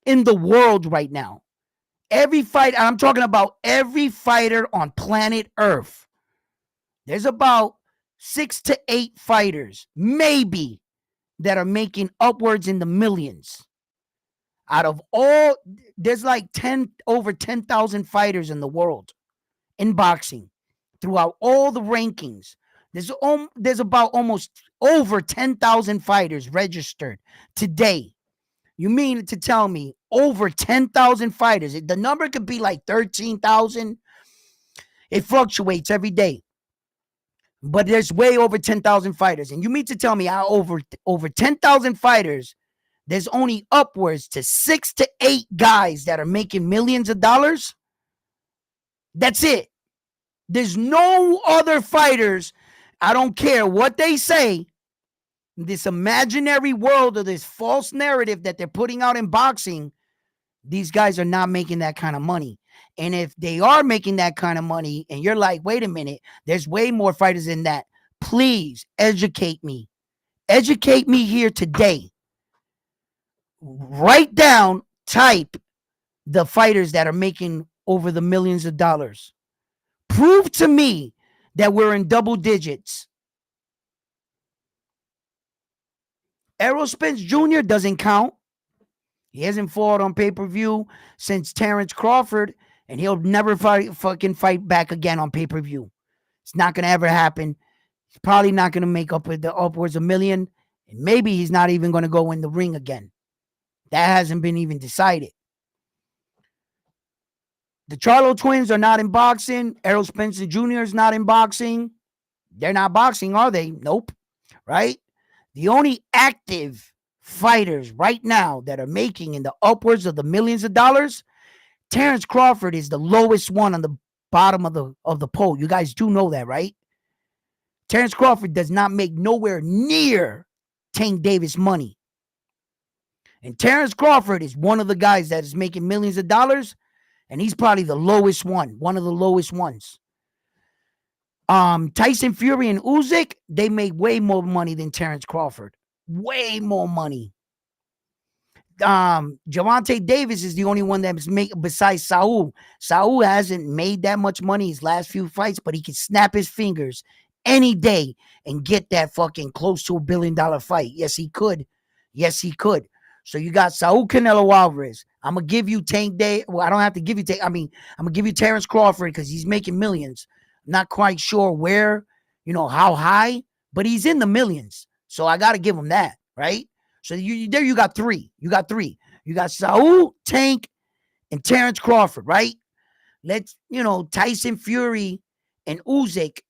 in the world right now. Every fight, I'm talking about every fighter on planet Earth. There's about 6 to 8 fighters, maybe, that are making upwards in the millions. Out of all, there's like over 10,000 fighters in the world. In boxing, throughout all the rankings, there's about almost over 10,000 fighters registered today. You mean to tell me over 10,000 fighters? The number could be like 13,000. It fluctuates every day, but there's way over 10,000 fighters. And you mean to tell me over 10,000 fighters, there's only upwards to 6 to 8 guys that are making millions of dollars? That's it. There's no other fighters. I don't care what they say. This imaginary world or this false narrative that they're putting out in boxing, these guys are not making that kind of money. And if they are making that kind of money and you're like, wait a minute, there's way more fighters than that, please educate me. Educate me here today. Write down, type the fighters that are making over the millions of dollars. Prove to me that we're in double digits. Errol Spence Jr. doesn't count. He hasn't fought on pay-per-view since Terrence Crawford, and he'll never fight back again on pay-per-view. It's not going to ever happen. He's probably not going to make up with the upwards of $1 million, and maybe he's not even going to go in the ring again. That hasn't been even decided. The Charlo twins are not in boxing. Errol Spencer Jr. is not in boxing. They're not boxing, are they? Nope. Right? The only active fighters right now that are making in the upwards of the millions of dollars, Terrence Crawford is the lowest one on the bottom of the pole. You guys do know that, right? Terrence Crawford does not make nowhere near Tank Davis money. And Terrence Crawford is one of the guys that is making millions of dollars, and he's probably the lowest one of the lowest ones. Tyson Fury and Usyk, they make way more money than Terrence Crawford. Way more money. Gervonta Davis is the only one that's making, besides Saul. Saul hasn't made that much money his last few fights, but he can snap his fingers any day and get that fucking close to $1 billion fight. Yes, he could. Yes, he could. So you got Saul Canelo Alvarez. I'm gonna give you Tank Day. Well, I don't have to give you Tank. I mean, I'm gonna give you Terrence Crawford because he's making millions. I'm not quite sure where, how high, but he's in the millions. So I gotta give him that, right? So there you got three. You got three. You got Saul, Tank, and Terrence Crawford, right? Let's, Tyson Fury and Usyk,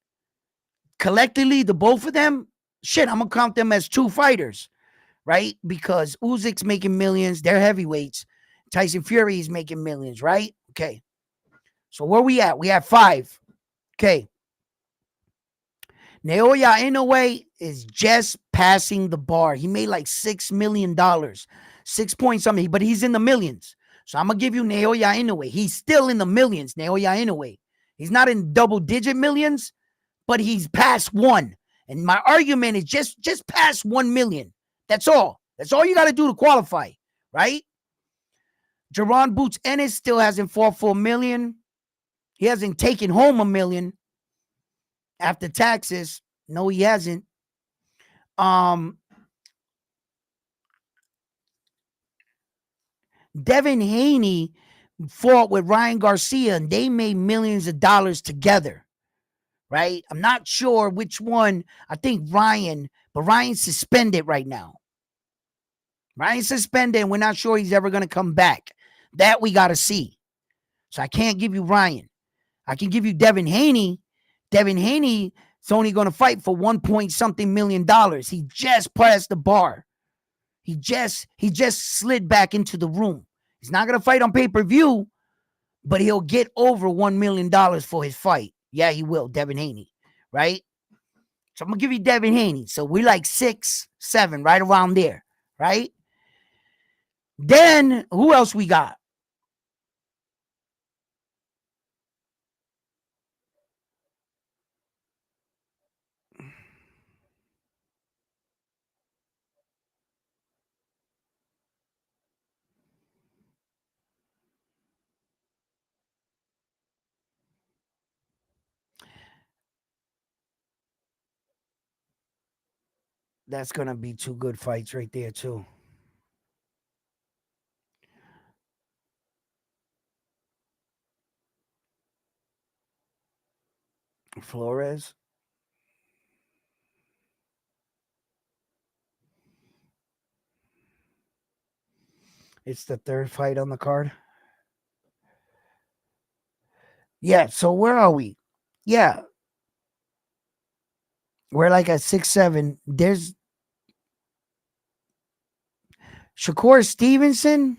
collectively, the both of them, shit, I'm going to count them as two fighters, right? Because Usyk's making millions. They're heavyweights. Tyson Fury is making millions, right? Okay. So where we at? We have 5. Okay. Naoya Inoue is just passing the bar. He made like $6 million, 6 point something, but he's in the millions. So I'm going to give you Naoya Inoue. He's still in the millions, Naoya Inoue. He's not in double-digit millions, but he's past 1. And my argument is just past 1 million. That's all. That's all you got to do to qualify, right? Jerron Boots Ennis still hasn't fought for $1 million. He hasn't taken home $1 million. After taxes, no, he hasn't. Devin Haney fought with Ryan Garcia, and they made millions of dollars together, right? I'm not sure which one. I think Ryan, but Ryan's suspended right now. Ryan's suspended, and we're not sure he's ever going to come back. That we got to see. So I can't give you Ryan. I can give you Devin Haney. Devin Haney is only going to fight for 1 point something million dollars. He just passed the bar. He just slid back into the room. He's not going to fight on pay-per-view, but he'll get over $1 million for his fight. Yeah, he will, Devin Haney, right? So I'm going to give you Devin Haney. So we're like 6, 7, right around there, right? Then, who else we got? That's going to be 2 good fights right there, too. Flores. It's the 3rd fight on the card. Yeah, so where are we? Yeah. We're like at 6, 7. There's Shakur Stevenson.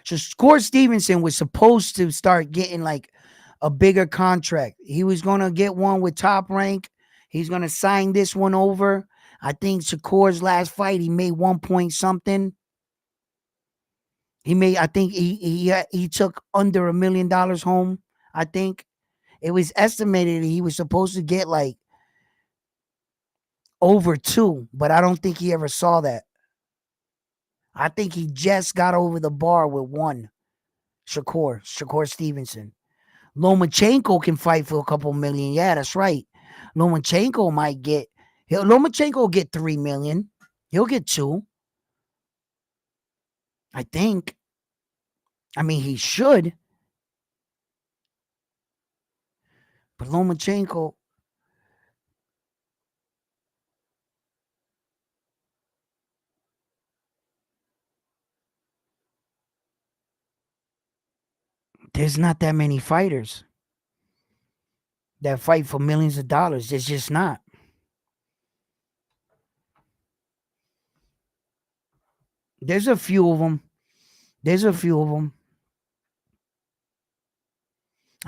Shakur Stevenson was supposed to start getting like a bigger contract. He was going to get one with Top Rank. He's going to sign this one over. I think Shakur's last fight, he made 1 point something. I think he took under $1 million home. I think it was estimated he was supposed to get like over 2, but I don't think he ever saw that. I think he just got over the bar with one. Shakur Stevenson. Lomachenko can fight for a couple million. Yeah, that's right. Lomachenko might get. Lomachenko will get 3 million. He'll get 2. I think. I mean, he should. But Lomachenko, there's not that many fighters that fight for millions of dollars. There's just not. There's a few of them. There's a few of them.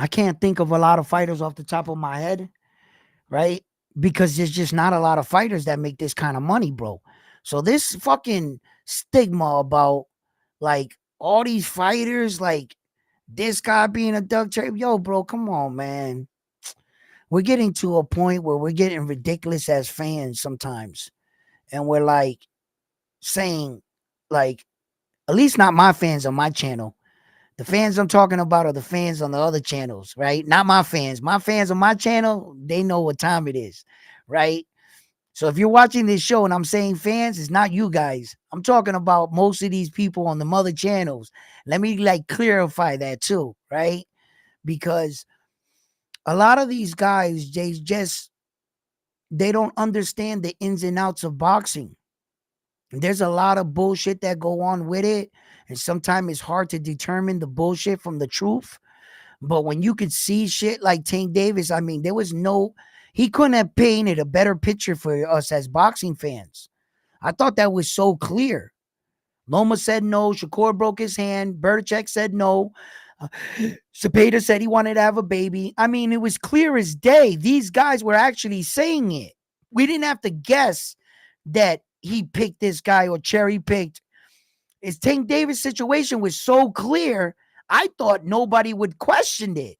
I can't think of a lot of fighters off the top of my head, right? Because there's just not a lot of fighters that make this kind of money, bro. So this fucking stigma about like all these fighters, like this guy being a duck trade, yo, bro, come on, man. We're getting to a point where we're getting ridiculous as fans sometimes. And we're like saying, like, at least not my fans on my channel. The fans I'm talking about are the fans on the other channels, right? Not my fans. My fans on my channel, they know what time it is, right? So if you're watching this show and I'm saying fans, it's not you guys. I'm talking about most of these people on the mother channels. Let me like clarify that too, right? Because a lot of these guys, they don't understand the ins and outs of boxing. There's a lot of bullshit that go on with it. And sometimes it's hard to determine the bullshit from the truth. But when you could see shit like Tank Davis, I mean, he couldn't have painted a better picture for us as boxing fans. I thought that was so clear. Loma said no. Shakur broke his hand. Berdachek said no. Cepeda said he wanted to have a baby. I mean, it was clear as day. These guys were actually saying it. We didn't have to guess that he picked this guy or cherry picked. His Tank Davis situation was so clear, I thought nobody would question it.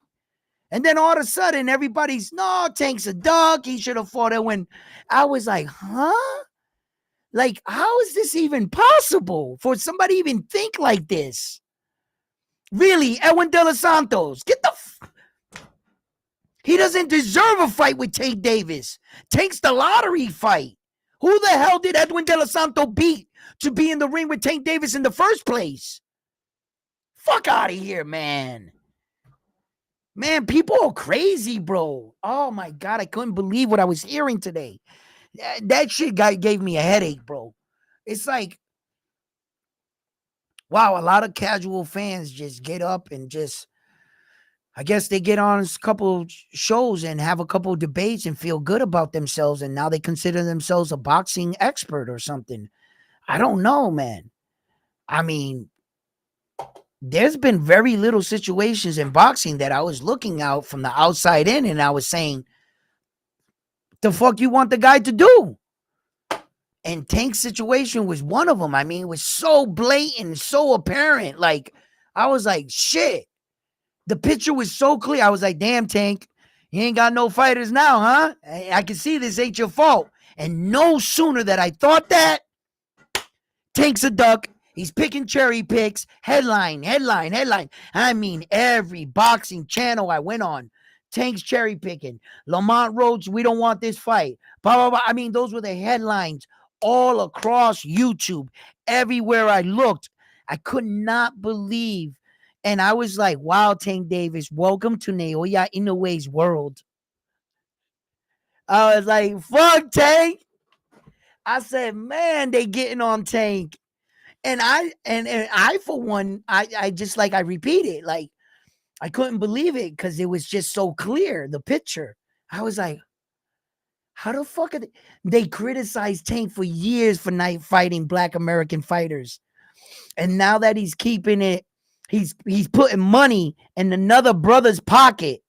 And then all of a sudden, everybody's, no, Tank's a dog. He should have fought it when I was like, huh? Like, how is this even possible for somebody to even think like this? Really, Edwin De Los Santos, get the he doesn't deserve a fight with Tank Davis. Tank's the lottery fight. Who the hell did Edwin De Los Santos beat to be in the ring with Tank Davis in the first place? Fuck out of here, man. Man, people are crazy, bro. Oh my God, I couldn't believe what I was hearing today. That shit gave me a headache, bro. It's like, wow, a lot of casual fans just get up and just, I guess they get on a couple shows and have a couple debates and feel good about themselves. And now they consider themselves a boxing expert or something. I don't know, man. I mean, there's been very little situations in boxing that I was looking out from the outside in and I was saying, the fuck you want the guy to do? And Tank's situation was one of them. I mean, it was so blatant, so apparent. Like, I was like, shit. The picture was so clear. I was like, damn, Tank, you ain't got no fighters now, huh? I can see this ain't your fault. And no sooner that I thought that, Tank's a duck. He's picking cherry picks. Headline. I mean, every boxing channel I went on, Tank's cherry picking. Lamont Roach, we don't want this fight. Blah, blah, blah. I mean, those were the headlines all across YouTube. Everywhere I looked, I could not believe. And I was like, wow, Tank Davis, welcome to Naoya Inoue's world. I was like, fuck, Tank. I said, man, they getting on Tank. And I for one, I just like I repeat it, like I couldn't believe it because it was just so clear, the picture. I was like, how the fuck are they criticized Tank for years for not fighting black American fighters. And now that he's keeping it, he's putting money in another brother's pocket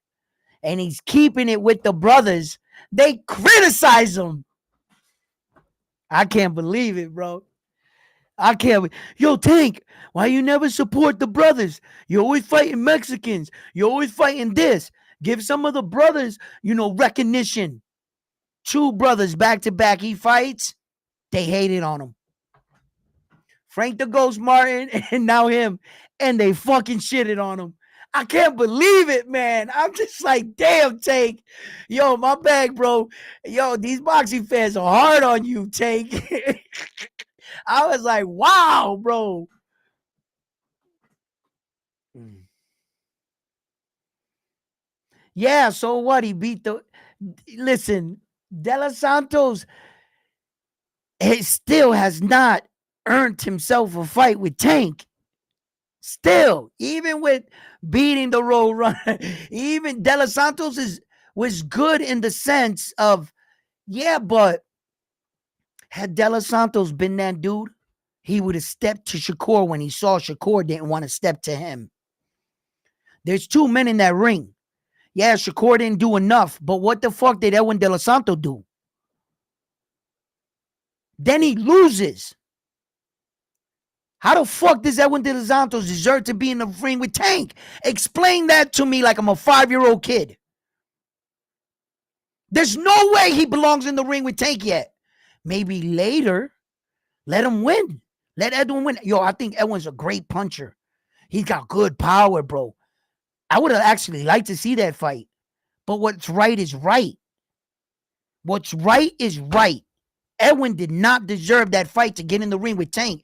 and he's keeping it with the brothers. They criticize him. I can't believe it, bro. I can't. Yo, Tank, why you never support the brothers? You're always fighting Mexicans. You're always fighting this. Give some of the brothers, recognition. 2 brothers back to back he fights. They hated on him. Frank the Ghost Martin, and now him, and they fucking shitted on him. I can't believe it, man. I'm just like, damn, Tank. Yo, my bag, bro. Yo, these boxing fans are hard on you, Tank. I was like, wow, bro. Yeah, so what? He beat the. Listen, De Los Santos still has not earned himself a fight with Tank. Still, even with beating the Road Runner, even De Los Santos was good in the sense of, yeah, but had De Los Santos been that dude, he would have stepped to Shakur when he saw Shakur didn't want to step to him. There's two men in that ring. Yeah, Shakur didn't do enough, but what the fuck did Edwin De Los Santos do? Then he loses. How the fuck does Edwin De Los Santos deserve to be in the ring with Tank? Explain that to me like I'm a 5-year-old kid. There's no way he belongs in the ring with Tank yet. Maybe later, let him win. Let Edwin win. Yo, I think Edwin's a great puncher. He's got good power, bro. I would have actually liked to see that fight. But what's right is right. What's right is right. Edwin did not deserve that fight to get in the ring with Tank.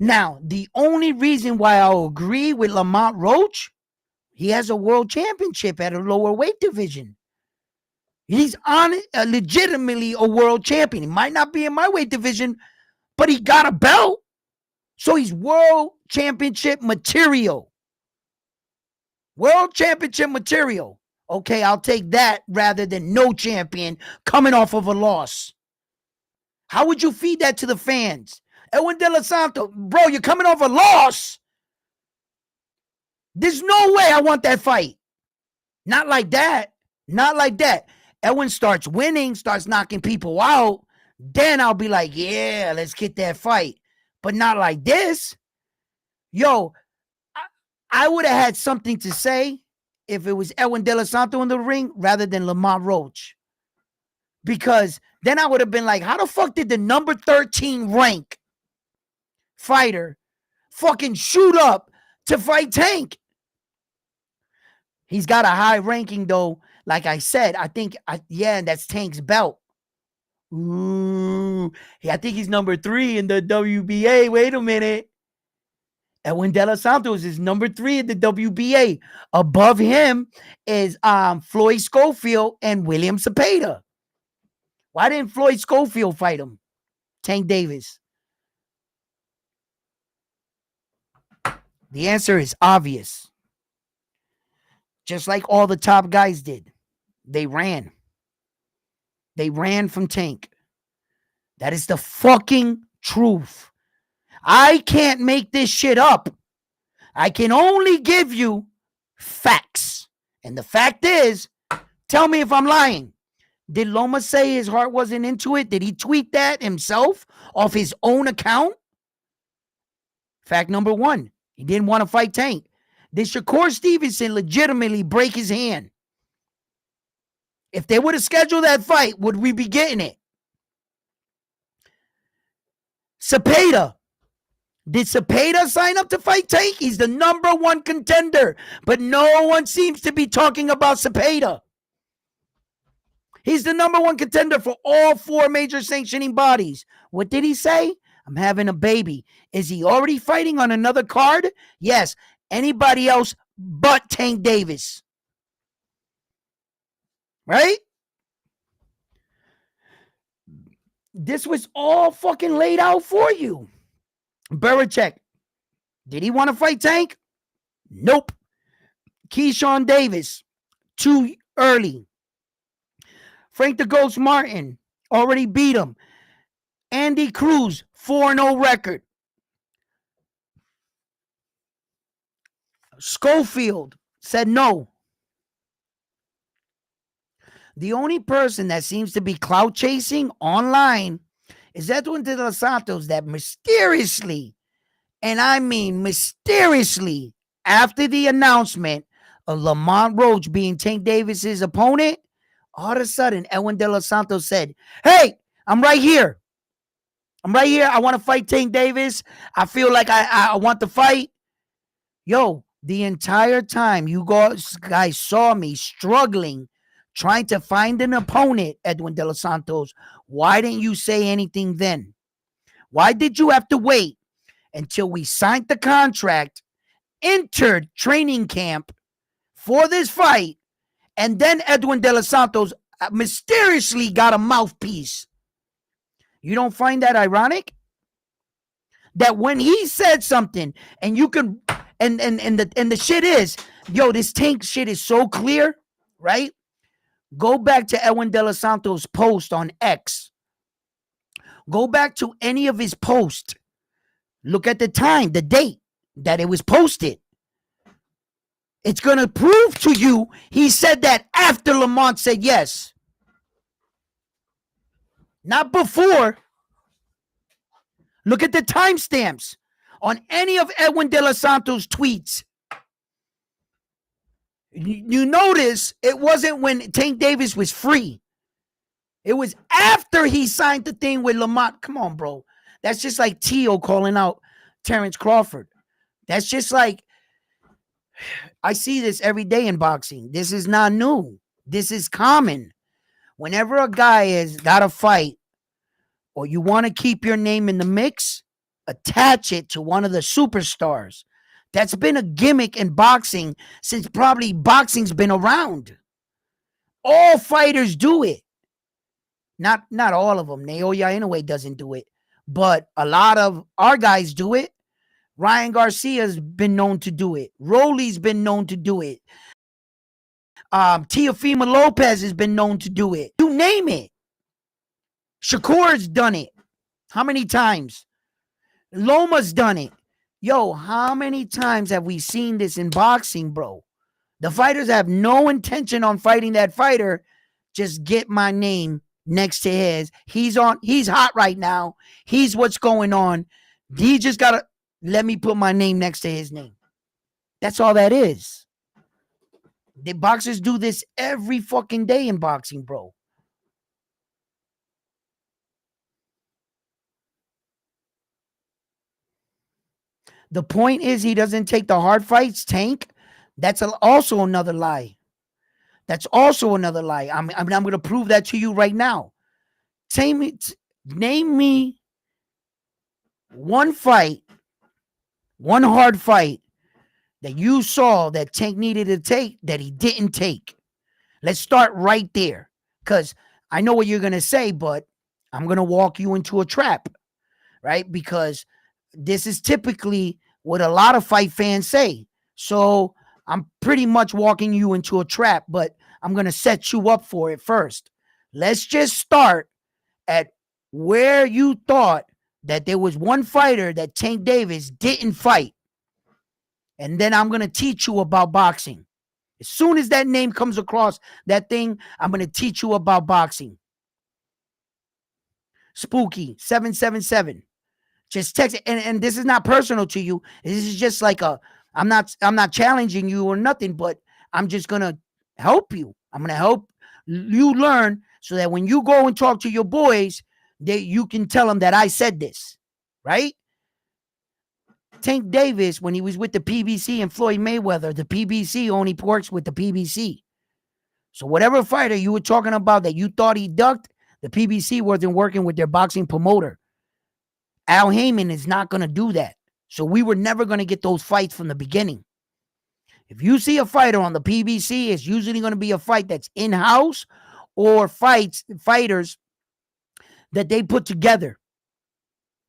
Now, the only reason why I'll agree with Lamont Roach, he has a world championship at a lower weight division. He's legitimately a world champion. He might not be in my weight division, but he got a belt. So he's world championship material. World championship material. Okay, I'll take that rather than no champion coming off of a loss. How would you feed that to the fans? Edwin De Los Santos, bro, you're coming off a loss. There's no way I want that fight. Not like that. Not like that. Edwin starts winning, starts knocking people out. Then I'll be like, yeah, let's get that fight. But not like this. Yo, I would have had something to say if it was Edwin De Los Santos in the ring rather than Lamont Roach. Because then I would have been like, how the fuck did the number 13 rank fighter fucking shoot up to fight Tank? He's got a high ranking though. Like I said, I think, that's Tank's belt. Ooh, I think he's number 3 in the WBA. Wait a minute. Edwin De Los Santos is number 3 in the WBA. Above him is Floyd Schofield and William Cepeda. Why didn't Floyd Schofield fight him? Tank Davis. The answer is obvious. Just like all the top guys did. They ran. They ran from Tank. That is the fucking truth. I can't make this shit up. I can only give you facts. And the fact is, tell me if I'm lying. Did Loma say his heart wasn't into it? Did he tweet that himself off his own account? Fact number 1, he didn't want to fight Tank. Did Shakur Stevenson legitimately break his hand? If they would have scheduled that fight, would we be getting it? Cepeda. Did Cepeda sign up to fight Tank? He's the number 1 contender, but no one seems to be talking about Cepeda. He's the number 1 contender for all 4 major sanctioning bodies. What did he say? I'm having a baby. Is he already fighting on another card? Yes. Anybody else but Tank Davis. Right? This was all fucking laid out for you. Belichick, did he want to fight Tank? Nope. Keyshawn Davis, too early. Frank the Ghost Martin already beat him. Andy Cruz, 4-0 record. Schofield said no. The only person that seems to be clout chasing online is Edwin De Los Santos, that mysteriously, and I mean mysteriously, after the announcement of Lamont Roach being Tank Davis's opponent, all of a sudden Edwin De Los Santos said, hey, I'm right here. I'm right here. I want to fight Tank Davis. I feel like I want to fight. Yo, the entire time you guys saw me struggling, trying to find an opponent, Edwin De Los Santos. Why didn't you say anything then? Why did you have to wait until we signed the contract, entered training camp for this fight, and then Edwin De Los Santos mysteriously got a mouthpiece? You don't find that ironic? That when he said something, and you can, and the shit is, yo, this Tank shit is so clear, right? Go back to Edwin De Los Santos' post on X. Go back to any of his posts. Look at the time, the date that it was posted. It's going to prove to you he said that after Lamont said yes. Not before. Look at the timestamps on any of Edwin De Los Santos' tweets. You notice it wasn't when Tank Davis was free. It was after he signed the thing with Lamont. Come on, bro. That's just like Tio calling out Terrence Crawford. That's just like, I see this every day in boxing. This is not new. This is common. Whenever a guy has got a fight or you want to keep your name in the mix, attach it to one of the superstars. That's been a gimmick in boxing since probably boxing's been around. All fighters do it. Not all of them. Naoya Inoue doesn't do it. But a lot of our guys do it. Ryan Garcia's been known to do it. Rolly's been known to do it. Teofimo Lopez has been known to do it. You name it. Shakur's done it. How many times? Loma's done it. Yo, how many times have we seen this in boxing, bro? The fighters have no intention on fighting that fighter. Just get my name next to his. He's hot right now. He's what's going on. He just gotta let me put my name next to his name. That's all that is. The boxers do this every fucking day in boxing, bro. The point is he doesn't take the hard fights, Tank. That's also another lie. That's also another lie. I'm going to prove that to you right now. Name me one fight, one hard fight that you saw that Tank needed to take that he didn't take. Let's start right there, because I know what you're going to say, but I'm going to walk you into a trap, right? Because this is typically what a lot of fight fans say. So I'm pretty much walking you into a trap, but I'm going to set you up for it first. Let's just start at where you thought that there was one fighter that Tank Davis didn't fight. And then I'm going to teach you about boxing. As soon as that name comes across that thing, I'm going to teach you about boxing. Spooky 777. Just text it. And this is not personal to you. This is just like I'm not challenging you or nothing, but I'm just going to help you. I'm going to help you learn so that when you go and talk to your boys, you can tell them that I said this, right? Tank Davis, when he was with the PBC and Floyd Mayweather, the PBC only works with the PBC. So whatever fighter you were talking about that you thought he ducked, the PBC wasn't working with their boxing promoter. Al Heyman is not going to do that. So we were never going to get those fights from the beginning. If you see a fighter on the PBC, it's usually going to be a fight that's in-house or fighters that they put together.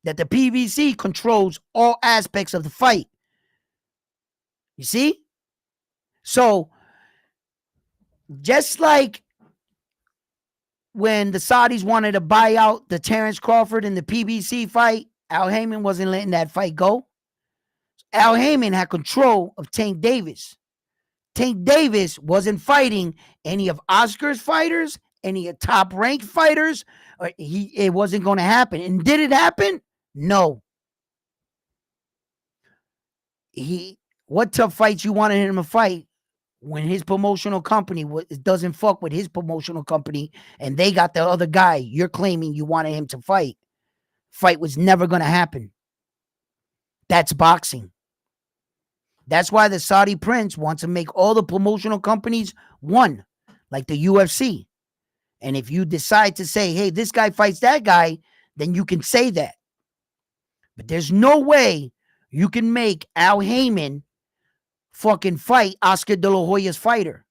That the PBC controls all aspects of the fight. You see? So, just like when the Saudis wanted to buy out the Terrence Crawford and the PBC fight, Al Heyman wasn't letting that fight go. Al Heyman had control of Tank Davis. Tank Davis wasn't fighting any of Oscar's fighters, any of top-ranked fighters. It wasn't going to happen. And did it happen? No. What tough fights you wanted him to fight when his promotional company doesn't fuck with his promotional company and they got the other guy you're claiming you wanted him to fight? fight was never going to happen. That's boxing. That's why the Saudi prince wants to make all the promotional companies one, like the UFC. And if you decide to say, hey, this guy fights that guy, then you can say that. But there's no way you can make Al Heyman fucking fight Oscar De La Hoya's fighter.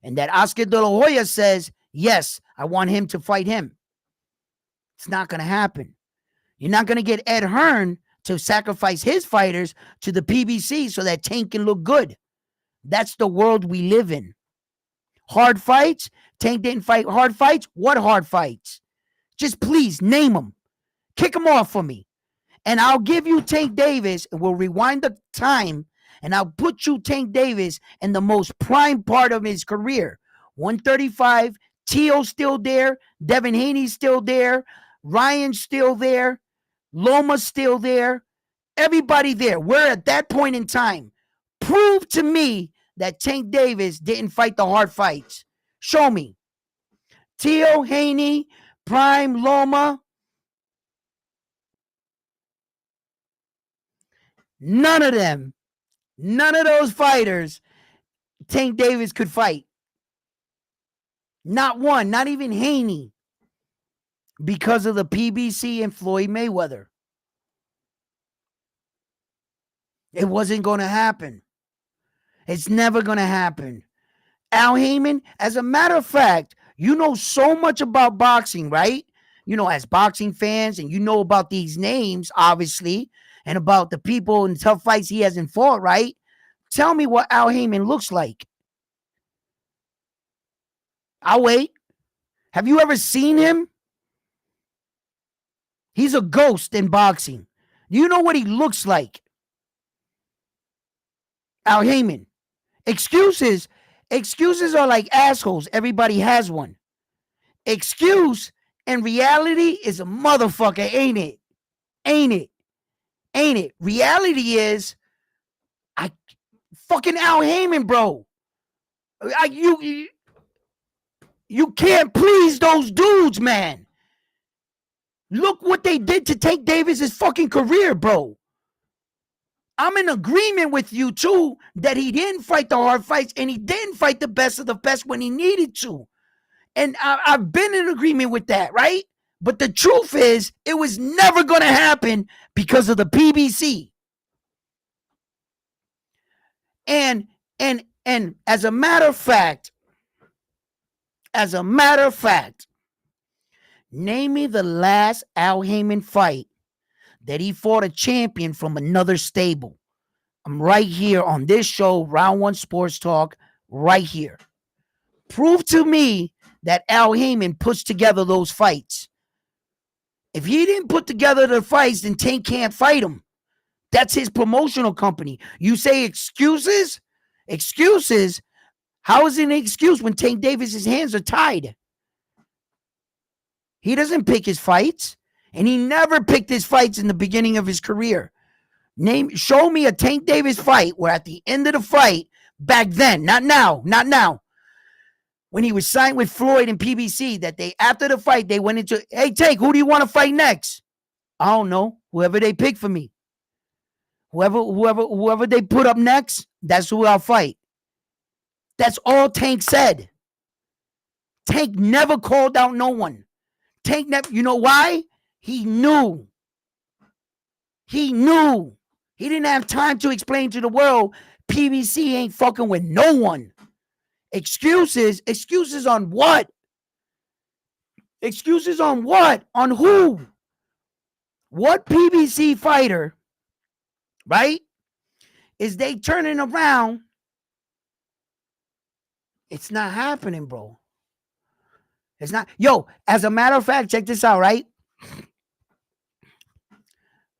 And that Oscar De La Hoya says, yes, I want him to fight him. It's not going to happen. You're not going to get Ed Hearn to sacrifice his fighters to the PBC so that Tank can look good. That's the world we live in. Hard fights? Tank didn't fight hard fights? What hard fights? Just please name them. Kick them off for me. And I'll give you Tank Davis, and we'll rewind the time, and I'll put you Tank Davis in the most prime part of his career. 135, Teo's still there, Devin Haney's still there, Ryan's still there, Loma's still there, everybody there. We're at that point in time. Prove to me that Tank Davis didn't fight the hard fights. Show me. Teo, Haney, Prime, Loma. None of them, none of those fighters, Tank Davis could fight. Not one, not even Haney. Because of the PBC and Floyd Mayweather. It wasn't going to happen. It's never going to happen. Al Heyman, as a matter of fact, you know so much about boxing, right? You know, as boxing fans, and you know about these names, obviously, and about the people and tough fights he hasn't fought, right? Tell me what Al Heyman looks like. I'll wait. Have you ever seen him? He's a ghost in boxing. Do you know what he looks like? Al Heyman. Excuses are like assholes. Everybody has one. Excuse and reality is a motherfucker, ain't it? Ain't it? Ain't it? Reality is, I fucking Al Heyman, bro. You can't please those dudes, man. Look what they did to Tank Davis's fucking career, bro. I'm in agreement with you, too, that he didn't fight the hard fights and he didn't fight the best of the best when he needed to. And I've been in agreement with that, right? But the truth is, it was never going to happen because of the PBC. And as a matter of fact, name me the last Al Heyman fight that he fought a champion from another stable. I'm right here on this show, Round One Sports Talk, right here. Prove to me that Al Heyman puts together those fights. If he didn't put together the fights, then Tank can't fight him. That's his promotional company. You say excuses? Excuses? How is it an excuse when Tank Davis's hands are tied? He doesn't pick his fights, and he never picked his fights in the beginning of his career. Show me a Tank Davis fight where at the end of the fight, back then, not now, when he was signed with Floyd and PBC, that they, after the fight, they went into, hey, Tank, who do you want to fight next? I don't know. Whoever they pick for me. Whoever they put up next, that's who I'll fight. That's all Tank said. Tank never called out no one. Tank never, you know why? He knew. He didn't have time to explain to the world PBC ain't fucking with no one. Excuses on what? Excuses on what? On who? What PBC fighter, right? Is they turning around? It's not happening, bro. It's not. Yo, as a matter of fact, check this out, right?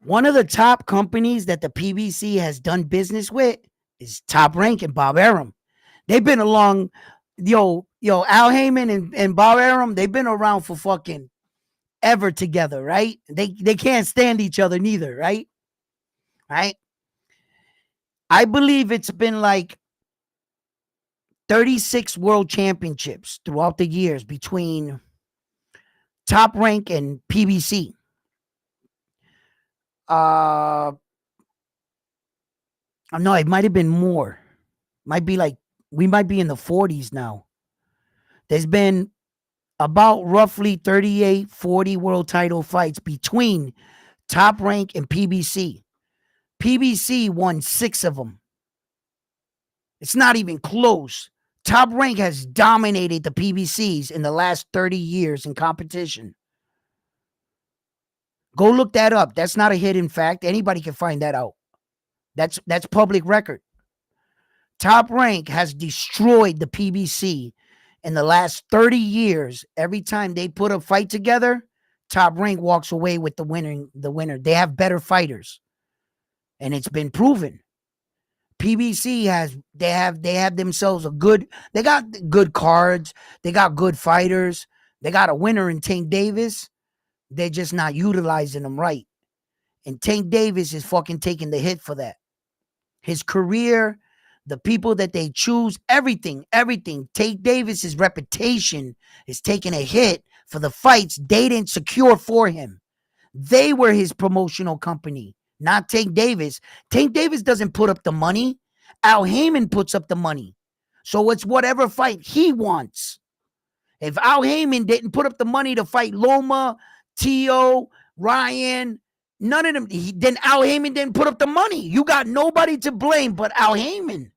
One of the top companies that the PBC has done business with is Top Rank and Bob Arum. They've been along, Al Heyman and Bob Arum, they've been around for fucking ever together, right? They can't stand each other neither, right? Right? I believe it's been like 36 world championships throughout the years between Top Rank and PBC. No, it might have been more. Might be like we might be in the 40s now. There's been about roughly 38, 40 world title fights between Top Rank and PBC. PBC won 6 of them. It's not even close. Top Rank has dominated the PBCs in the last 30 years in competition. Go look that up. That's not a hidden fact. Anybody can find that out. That's public record. Top Rank has destroyed the PBC in the last 30 years. Every time they put a fight together, Top Rank walks away with the winner. They have better fighters. And it's been proven. PBC they have themselves they got good cards, they got good fighters, they got a winner in Tank Davis. They're just not utilizing them right. And Tank Davis is fucking taking the hit for that. His career, the people that they choose, everything. Tank Davis's reputation is taking a hit for the fights they didn't secure for him. They were his promotional company, not Tank Davis. Tank Davis doesn't put up the money. Al Heyman puts up the money. So it's whatever fight he wants. If Al Heyman didn't put up the money to fight Loma, Tio, Ryan, none of them, then Al Heyman didn't put up the money. You got nobody to blame but Al Heyman.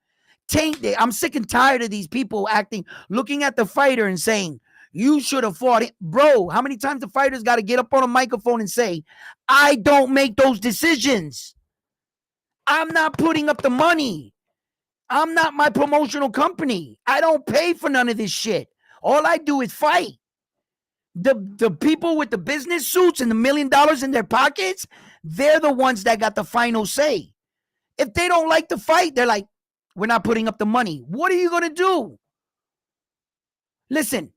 I'm sick and tired of these people looking at the fighter and saying, you should have fought it. Bro, how many times the fighters got to get up on a microphone and say, I don't make those decisions. I'm not putting up the money. I'm not my promotional company. I don't pay for none of this shit. All I do is fight. The people with the business suits and the $1 million in their pockets, they're the ones that got the final say. If they don't like the fight, they're like, we're not putting up the money. What are you going to do? Listen,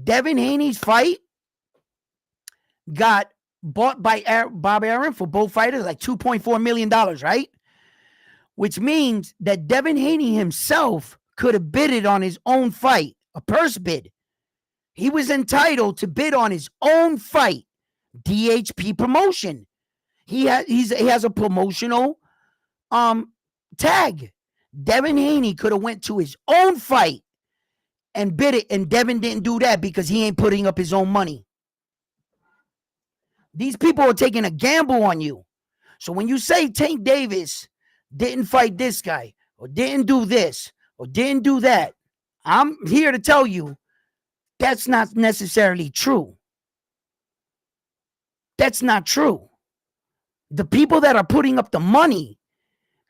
Devin Haney's fight got bought by Bob Arum for both fighters, like $2.4 million, right? Which means that Devin Haney himself could have bidded on his own fight, a purse bid. He was entitled to bid on his own fight, DHP promotion. He has a promotional tag. Devin Haney could have went to his own fight and bid it, and Devin didn't do that because he ain't putting up his own money. These people are taking a gamble on you. So when you say Tank Davis didn't fight this guy, or didn't do this, or didn't do that, I'm here to tell you that's not necessarily true. That's not true. The people that are putting up the money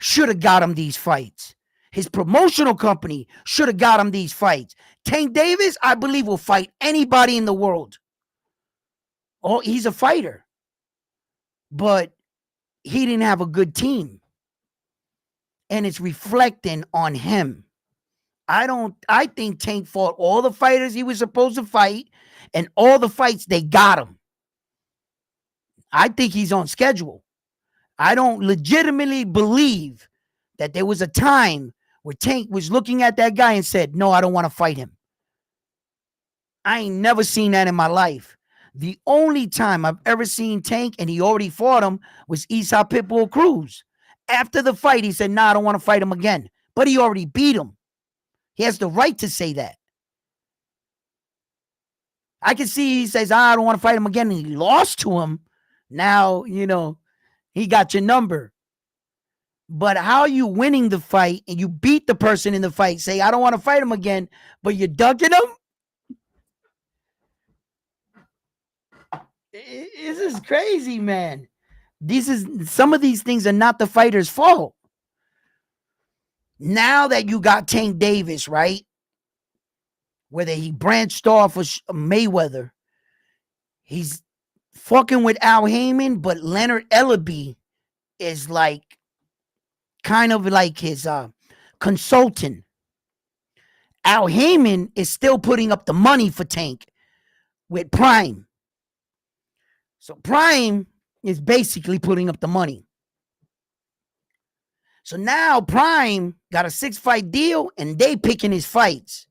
should have got him these fights. His promotional company should have got him these fights. Tank Davis, I believe, will fight anybody in the world. Oh, he's a fighter. But he didn't have a good team. And it's reflecting on him. I think Tank fought all the fighters he was supposed to fight, and all the fights they got him. I think he's on schedule. I don't legitimately believe that there was a time where Tank was looking at that guy and said, no, I don't want to fight him. I ain't never seen that in my life. The only time I've ever seen Tank, and he already fought him, was Esau Pitbull Cruz. After the fight, he said, nah, I don't want to fight him again. But he already beat him. He has the right to say that. I can see he says, I don't want to fight him again, and he lost to him. Now, he got your number. But how are you winning the fight and you beat the person in the fight, say, I don't want to fight him again, but you're ducking him? This is crazy, man. Some of these things are not the fighter's fault. Now that you got Tank Davis, right? Whether he branched off with Mayweather, he's fucking with Al Heyman, but Leonard Ellaby is like kind of like his consultant. Al Heyman is still putting up the money for Tank with Prime. So Prime is basically putting up the money. So now Prime got a 6-fight deal and they picking his fights.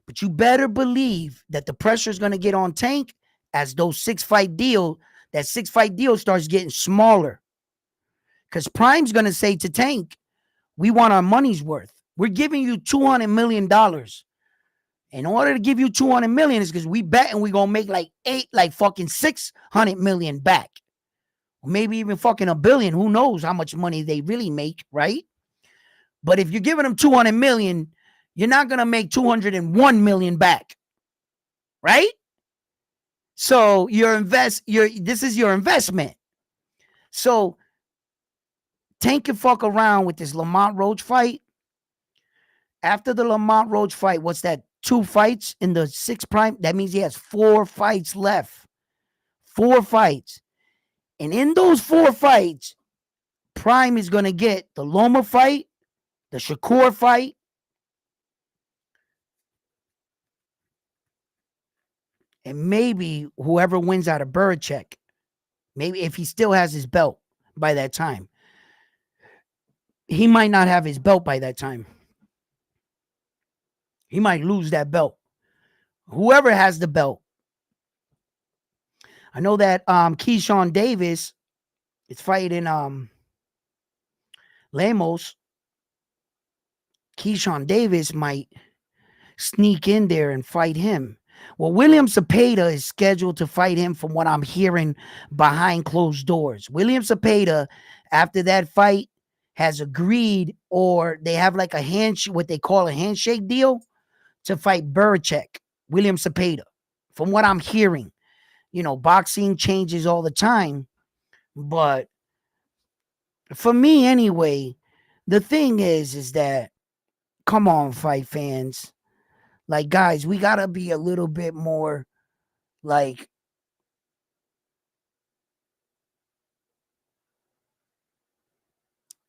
But you better believe that the pressure is going to get on Tank as those 6-fight deal that 6-fight deal starts getting smaller. Because Prime's going to say to Tank, we want our money's worth. We're giving you $200 million. In order to give you $200 million is because we bet and we're going to make like fucking $600 million back. Maybe even fucking $1 billion. Who knows how much money they really make, right? But if you're giving them $200 million, you're not going to make $201 million back, right? So this is your investment. So Tank can fuck around with this Lamont Roach fight. After the Lamont Roach fight, what's that? 2 fights in the 6 prime? That means he has 4 fights left. 4 fights. And in those 4 fights, Prime is going to get the Loma fight, the Shakur fight, and maybe whoever wins out of Belichick. Maybe if he still has his belt by that time. He might not have his belt by that time. He might lose that belt. Whoever has the belt. I know that Keyshawn Davis is fighting Lemos. Keyshawn Davis might sneak in there and fight him. Well, William Cepeda is scheduled to fight him from what I'm hearing behind closed doors. William Cepeda, after that fight, has agreed, or they have like a handshake, what they call a handshake deal, to fight Belichick, William Cepeda. From what I'm hearing, boxing changes all the time, but for me anyway, the thing is that, come on, fight fans. Like, guys, we got to be a little bit more, like,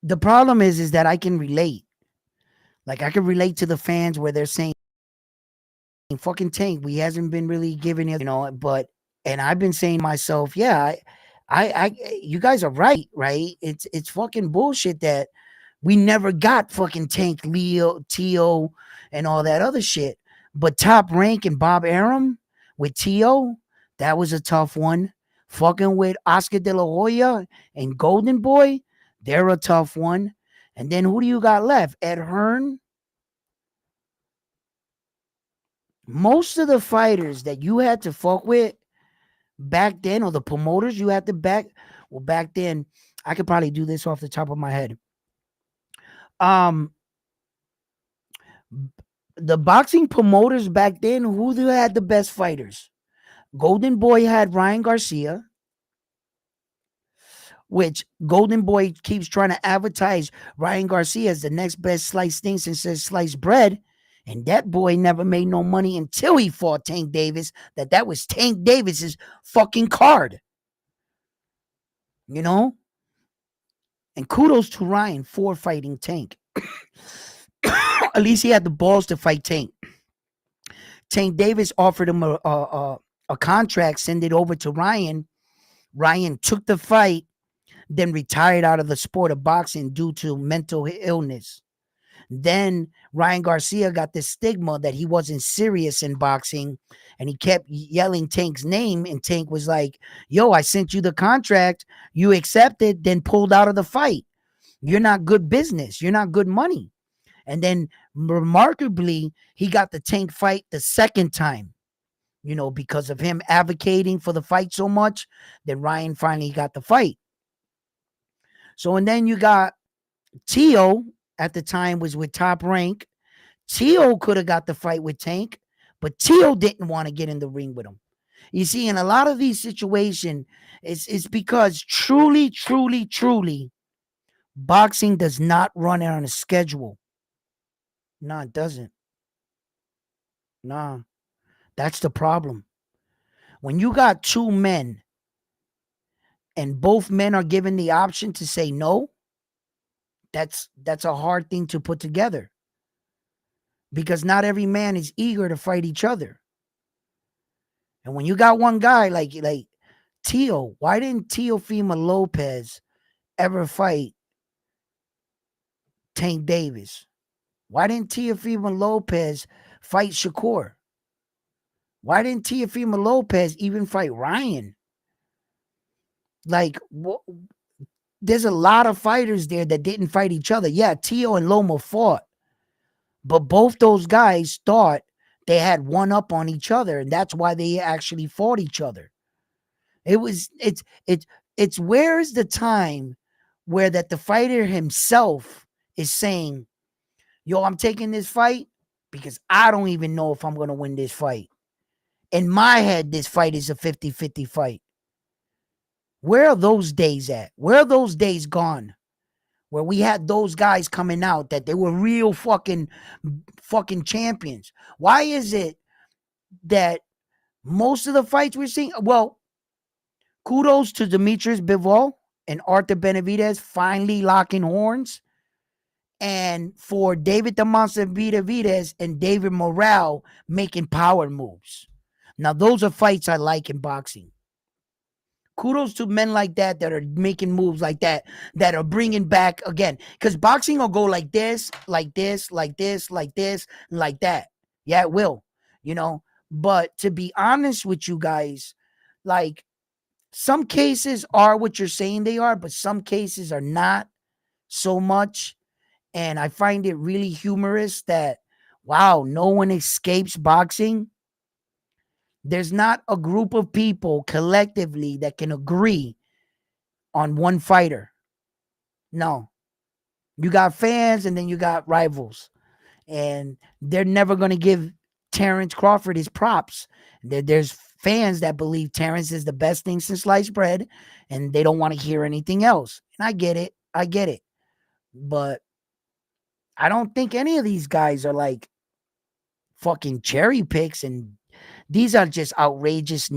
the problem is that I can relate. Like, I can relate to the fans where they're saying, fucking Tank, we hasn't been really giving it, but, and I've been saying to myself, yeah, I you guys are right? It's fucking bullshit that we never got fucking Tank, Leo, Tio, and all that other shit. But Top Rank and Bob Arum with Tio, that was a tough one. Fucking with Oscar De La Hoya and Golden Boy, they're a tough one. And then who do you got left? Ed Hearn. Most of the fighters that you had to fuck with back then, or the promoters you had to back then, I could probably do this off the top of my head. The boxing promoters back then, who had the best fighters? Golden Boy had Ryan Garcia, which Golden Boy keeps trying to advertise Ryan Garcia as the next best sliced thing since there's sliced bread. And that boy never made no money until he fought Tank Davis. That was Tank Davis's fucking card. And kudos to Ryan for fighting Tank. At least he had the balls to fight Tank. Tank Davis offered him a contract, send it over to Ryan. Ryan took the fight, then retired out of the sport of boxing due to mental illness. Then Ryan Garcia got this stigma that he wasn't serious in boxing, and he kept yelling Tank's name, and Tank was like, yo, I sent you the contract, you accepted, then pulled out of the fight. You're not good business. You're not good money. And then remarkably, he got the Tank fight the second time, because of him advocating for the fight so much. Then Ryan finally got the fight. So, and then you got Tio at the time was with Top Rank. Tio could have got the fight with Tank, but Tio didn't want to get in the ring with him. You see, in a lot of these situations, it's because truly, truly, truly, boxing does not run on a schedule. No, it doesn't. Nah, that's the problem. When you got 2 men and both men are given the option to say no, that's a hard thing to put together, because not every man is eager to fight each other. And when you got one guy like Tio, why didn't Teofimo Lopez ever fight Tank Davis? Why didn't Teofimo Lopez fight Shakur? Why didn't Teofimo Lopez even fight Ryan? Like, there's a lot of fighters there that didn't fight each other. Yeah, Tio and Loma fought, but both those guys thought they had one up on each other, and that's why they actually fought each other. It was it's where is the time where that the fighter himself is saying, "Yo, I'm taking this fight because I don't even know if I'm going to win this fight. In my head, this fight is a 50-50 fight." Where are those days at? Where are those days gone? Where we had those guys coming out that they were real fucking champions. Why is it that most of the fights we're seeing, well, kudos to Demetrius Bivol and Arthur Benavidez finally locking horns, and for David the Monster Benavidez and David Morrell making power moves. Now, those are fights I like in boxing. Kudos to men like that are making moves like that are bringing back again. Because boxing will go like this, like this, like this, like this, and like that. Yeah, it will, you know. But to be honest with you guys, like, some cases are what you're saying they are, but some cases are not so much. And I find it really humorous that, wow, no one escapes boxing. There's not a group of people collectively that can agree on one fighter. No. You got fans and then you got rivals. And they're never going to give Terrence Crawford his props. There's fans that believe Terrence is the best thing since sliced bread, and they don't want to hear anything else. And I get it. I get it. But I don't think any of these guys are like fucking cherry picks, and these are just outrageous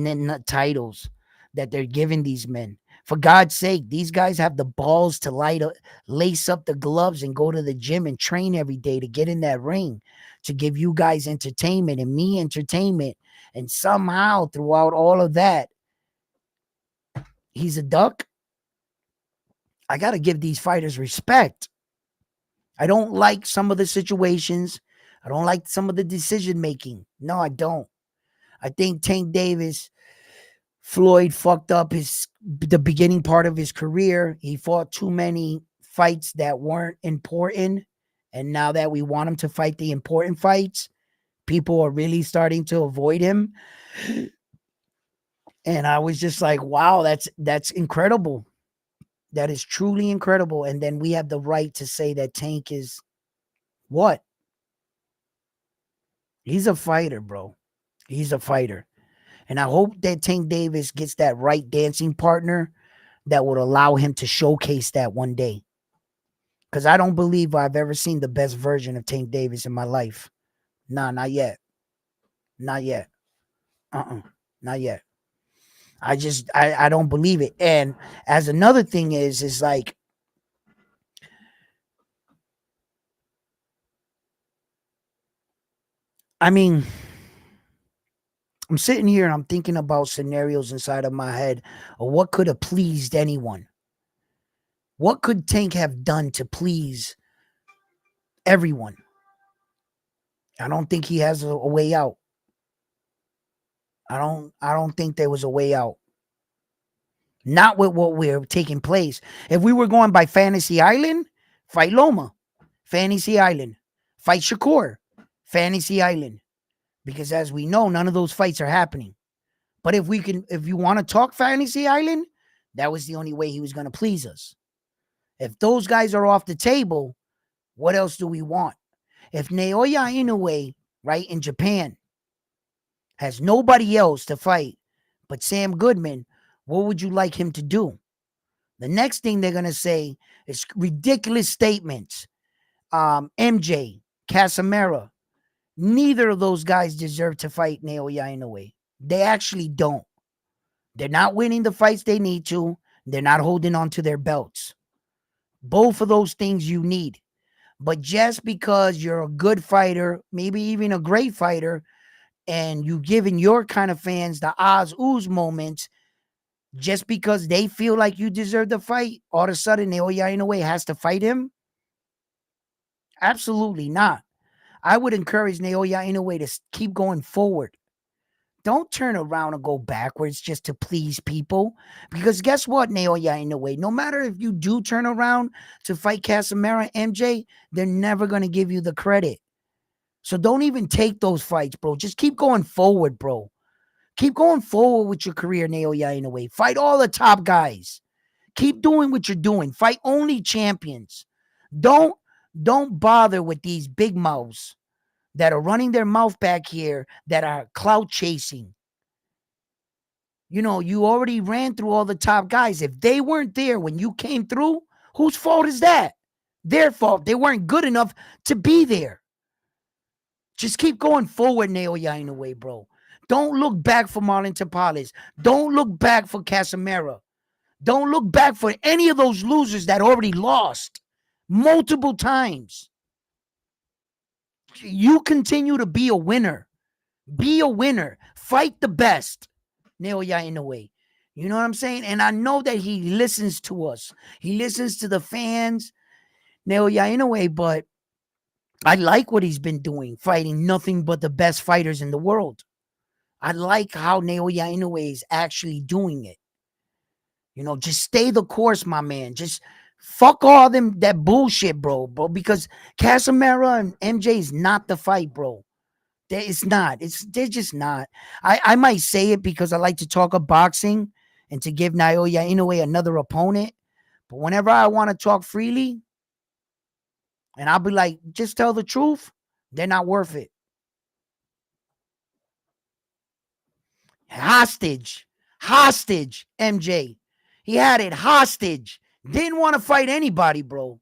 titles that they're giving these men. For God's sake, these guys have the balls to lace up the gloves and go to the gym and train every day to get in that ring, to give you guys entertainment and me entertainment. And somehow throughout all of that, he's a duck. I got to give these fighters respect. I don't like some of the situations. I don't like some of the decision making. No, I don't. I think Tank Davis, Floyd fucked up the beginning part of his career. He fought too many fights that weren't important. And now that we want him to fight the important fights, people are really starting to avoid him. And I was just like, wow, that's incredible. That is truly incredible. And then we have the right to say that Tank is what? He's a fighter, bro. He's a fighter. And I hope that Tank Davis gets that right dancing partner that would allow him to showcase that one day. Because I don't believe I've ever seen the best version of Tank Davis in my life. Nah, not yet. Not yet. Not yet. I don't believe it. And as another thing is like, I mean, I'm sitting here and I'm thinking about scenarios inside of my head of what could have pleased anyone. What could Tank have done to please everyone? I don't think he has a way out. I don't think there was a way out. Not with what we're taking place. If we were going by Fantasy Island, fight Loma. Fantasy Island. Fight Shakur. Fantasy Island. Because as we know, none of those fights are happening. But if you want to talk Fantasy Island, that was the only way he was going to please us. If those guys are off the table, what else do we want? If Naoya Inoue, right, in Japan, has nobody else to fight but Sam Goodman, what would you like him to do? The next thing they're going to say is ridiculous statements. MJ, Casamera, neither of those guys deserve to fight Naoya Inoue. They actually don't. They're not winning the fights they need to. They're not holding on to their belts. Both of those things you need. But just because you're a good fighter, maybe even a great fighter, and you giving your kind of fans the Oz Ooze moments, just because they feel like you deserve the fight, all of a sudden Naoya Inoue has to fight him? Absolutely not. I would encourage Naoya Inoue to keep going forward, Don't turn around and go backwards just to please people. Because guess what, Naoya, in a way, no matter if you do turn around to fight Casamera MJ, they're never going to give you the credit. So don't even take those fights, bro. Just keep going forward, bro. Keep going forward with your career, Naoya, in a way. Fight all the top guys. Keep doing what you're doing. Fight only champions. Don't don't bother with these big mouths that are running their mouth back here that are clout chasing. You know, you already ran through all the top guys. If they weren't there when you came through, whose fault is that? Their fault. They weren't good enough to be there. Just keep going forward, Naoya, in a way, bro. Don't look back for Marlon Tapales. Don't look back for Casamera. Don't look back for any of those losers that already lost multiple times. You continue to be a winner. Be a winner. Fight the best. Naoya, in a way. You know what I'm saying? And I know that he listens to us. He listens to the fans. Naoya, in a way, but I like what he's been doing, fighting nothing but the best fighters in the world. I like how Naoya Inoue is actually doing it. You know, just stay the course, my man. Just fuck all them that bullshit, bro. Because Casamera and MJ is not the fight, bro. It's not. They're just not. I might say it because I like to talk of boxing and to give Naoya Inoue another opponent. But whenever I want to talk freely, and I'll be like, just tell the truth, they're not worth it. Hostage. Hostage, MJ. He had it hostage. Didn't want to fight anybody, bro.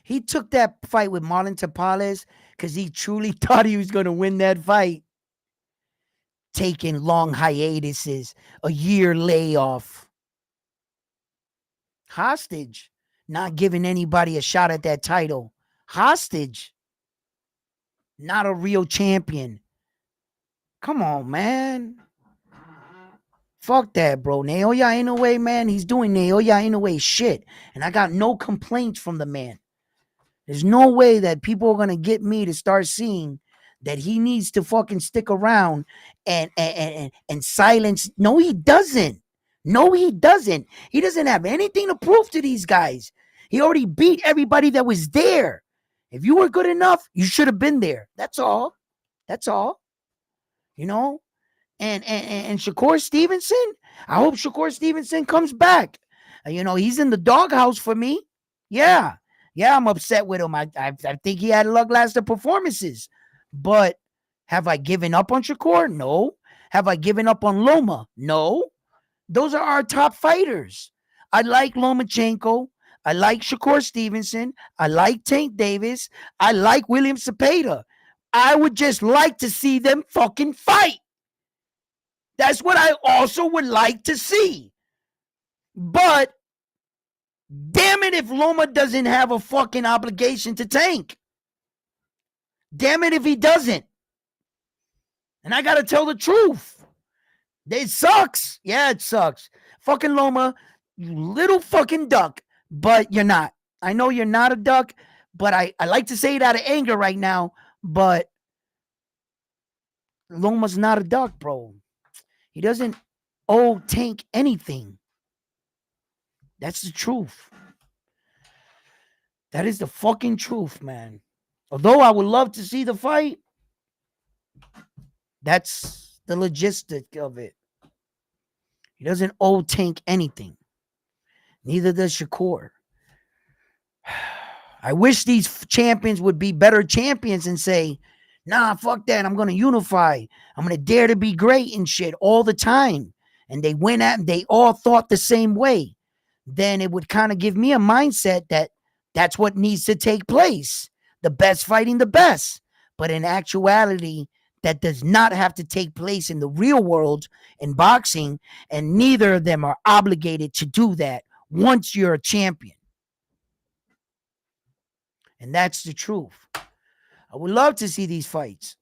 He took that fight with Marlon Tapales because he truly thought he was going to win that fight. Taking long hiatuses, a year layoff. Hostage. Not giving anybody a shot at that title. Hostage. Not a real champion. Come on, man. Fuck that, bro. Naoya Inoue, man, he's doing Naoya Inoue shit. And I got no complaints from the man. There's no way that people are gonna get me to start seeing that he needs to fucking stick around and silence. No, he doesn't. No, he doesn't. He doesn't have anything to prove to these guys. He already beat everybody that was there. If you were good enough, you should have been there. That's all. That's all. You know? And Shakur Stevenson, I hope Shakur Stevenson comes back. You know, he's in the doghouse for me. Yeah. Yeah, I'm upset with him. I think he had lackluster performances. But have I given up on Shakur? No. Have I given up on Loma? No. Those are our top fighters. I like Lomachenko. I like Shakur Stevenson. I like Tank Davis. I like William Cepeda. I would just like to see them fucking fight. That's what I also would like to see. But damn it if Loma doesn't have a fucking obligation to Tank. Damn it if he doesn't. And I gotta tell the truth. It sucks. Yeah, it sucks. Fucking Loma, you little fucking duck. But you're not. I know you're not a duck, but I like to say it out of anger right now. But Loma's not a duck, bro. He doesn't owe Tank anything. That's the truth. That is the fucking truth, man. Although I would love to see the fight, that's the logistic of it. He doesn't owe Tank anything. Neither does Shakur. I wish these champions would be better champions and say, nah, fuck that. I'm going to unify. I'm going to dare to be great and shit all the time. And they went at, they all thought the same way. Then it would kind of give me a mindset that that's what needs to take place. The best fighting the best. But in actuality, that does not have to take place in the real world in boxing. And neither of them are obligated to do that once you're a champion. And that's the truth. I would love to see these fights.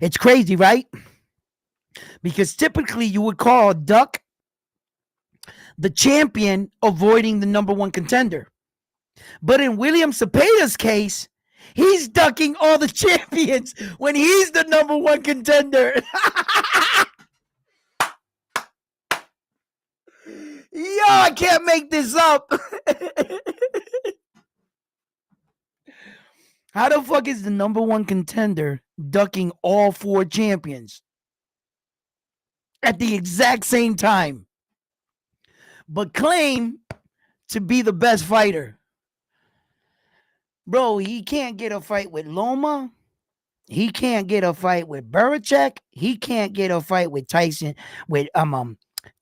It's crazy, right? Because typically you would call Duck the champion avoiding the number one contender. But in William Cepeda's case, he's ducking all the champions when he's the number one contender. Yo, I can't make this up. How the fuck is the number one contender ducking all four champions at the exact same time, but claim to be the best fighter? Bro, he can't get a fight with Loma. He can't get a fight with Belichick. He can't get a fight with Tyson, with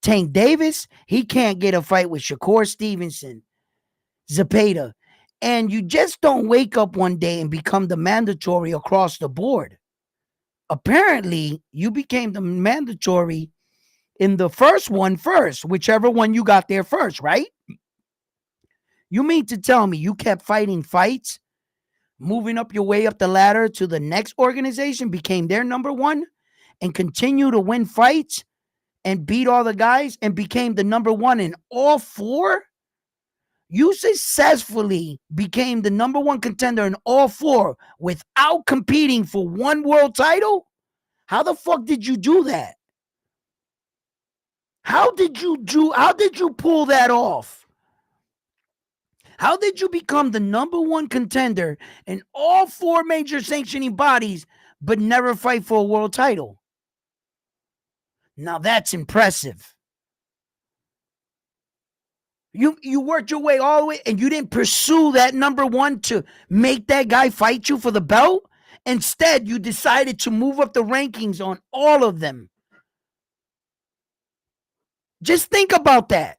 Tank Davis. He can't get a fight with Shakur Stevenson, Zepeda. And you just don't wake up one day and become the mandatory across the board. Apparently, you became the mandatory in the first one first, whichever one you got there first, right? You mean to tell me you kept fighting fights, moving up your way up the ladder to the next organization, became their number one, and continue to win fights and beat all the guys and became the number one in all four? You successfully became the number one contender in all four without competing for one world title? How the fuck did you do that? How did you pull that off? How did you become the number one contender in all four major sanctioning bodies but never fight for a world title? Now that's impressive. You worked your way all the way and you didn't pursue that number one to make that guy fight you for the belt. Instead, you decided to move up the rankings on all of them. Just think about that.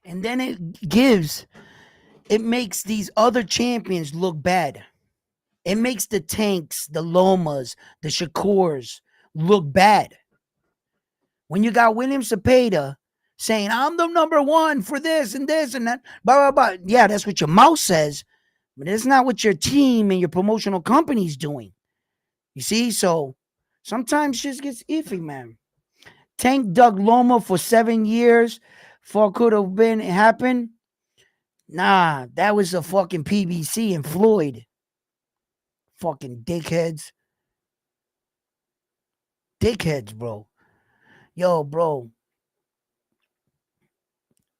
And then it makes these other champions look bad. It makes the Tanks, the Lomas, the Shakurs look bad. When you got William Cepeda saying, I'm the number one for this and that, blah, blah, blah. Yeah, that's what your mouth says, but it's not what your team and your promotional company's doing. You see? So sometimes shit gets iffy, man. Tank dug Loma for 7 years. What could have been happened? Nah, that was a fucking PBC and Floyd. Fucking dickheads. Dickheads, bro. Yo, bro.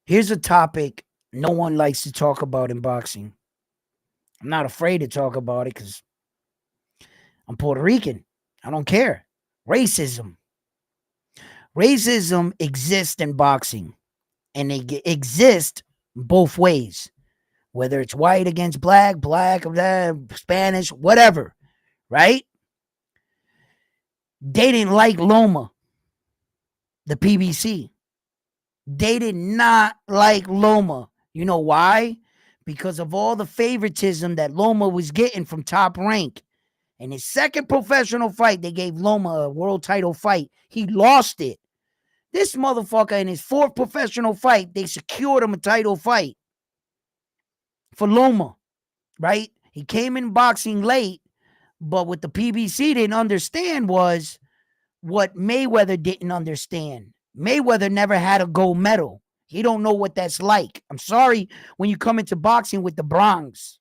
Here's a topic no one likes to talk about in boxing. I'm not afraid to talk about it because I'm Puerto Rican. I don't care. Racism. Racism exists in boxing, and it exists both ways. Whether it's white against black, Spanish, whatever, right? They didn't like Loma, the PBC. They did not like Loma. You know why? Because of all the favoritism that Loma was getting from Top Rank. In his second professional fight, they gave Loma a world title fight. He lost it. This motherfucker, in his fourth professional fight, they secured him a title fight for Loma, right? He came in boxing late, but what the PBC didn't understand was what Mayweather didn't understand. Mayweather never had a gold medal. He don't know what that's like. I'm sorry when you come into boxing with the bronze,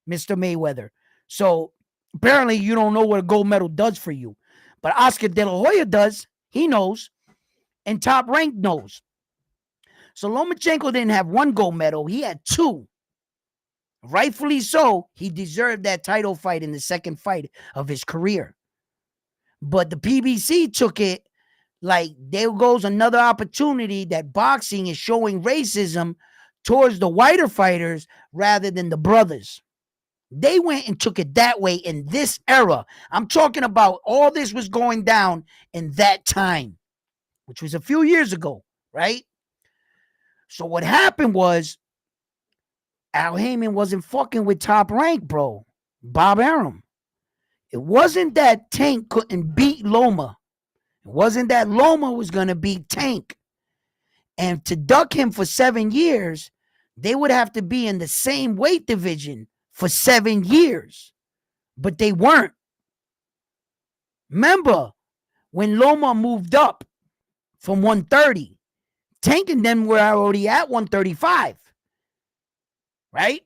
Mr. Mayweather. So apparently you don't know what a gold medal does for you. But Oscar De La Hoya does. He knows. And Top Rank knows. So Lomachenko didn't have one gold medal. He had two. Rightfully so. He deserved that title fight in the second fight of his career. But the PBC took it like there goes another opportunity that boxing is showing racism towards the whiter fighters rather than the brothers. They went and took it that way in this era. I'm talking about all this was going down in that time, which was a few years ago, right? So what happened was Al Heyman wasn't fucking with Top Rank, bro. Bob Arum. It wasn't that Tank couldn't beat Loma. It wasn't that Loma was going to beat Tank. And to duck him for 7 years, they would have to be in the same weight division for 7 years. But they weren't. Remember, when Loma moved up from 130, Tank and them were already at 135. Right?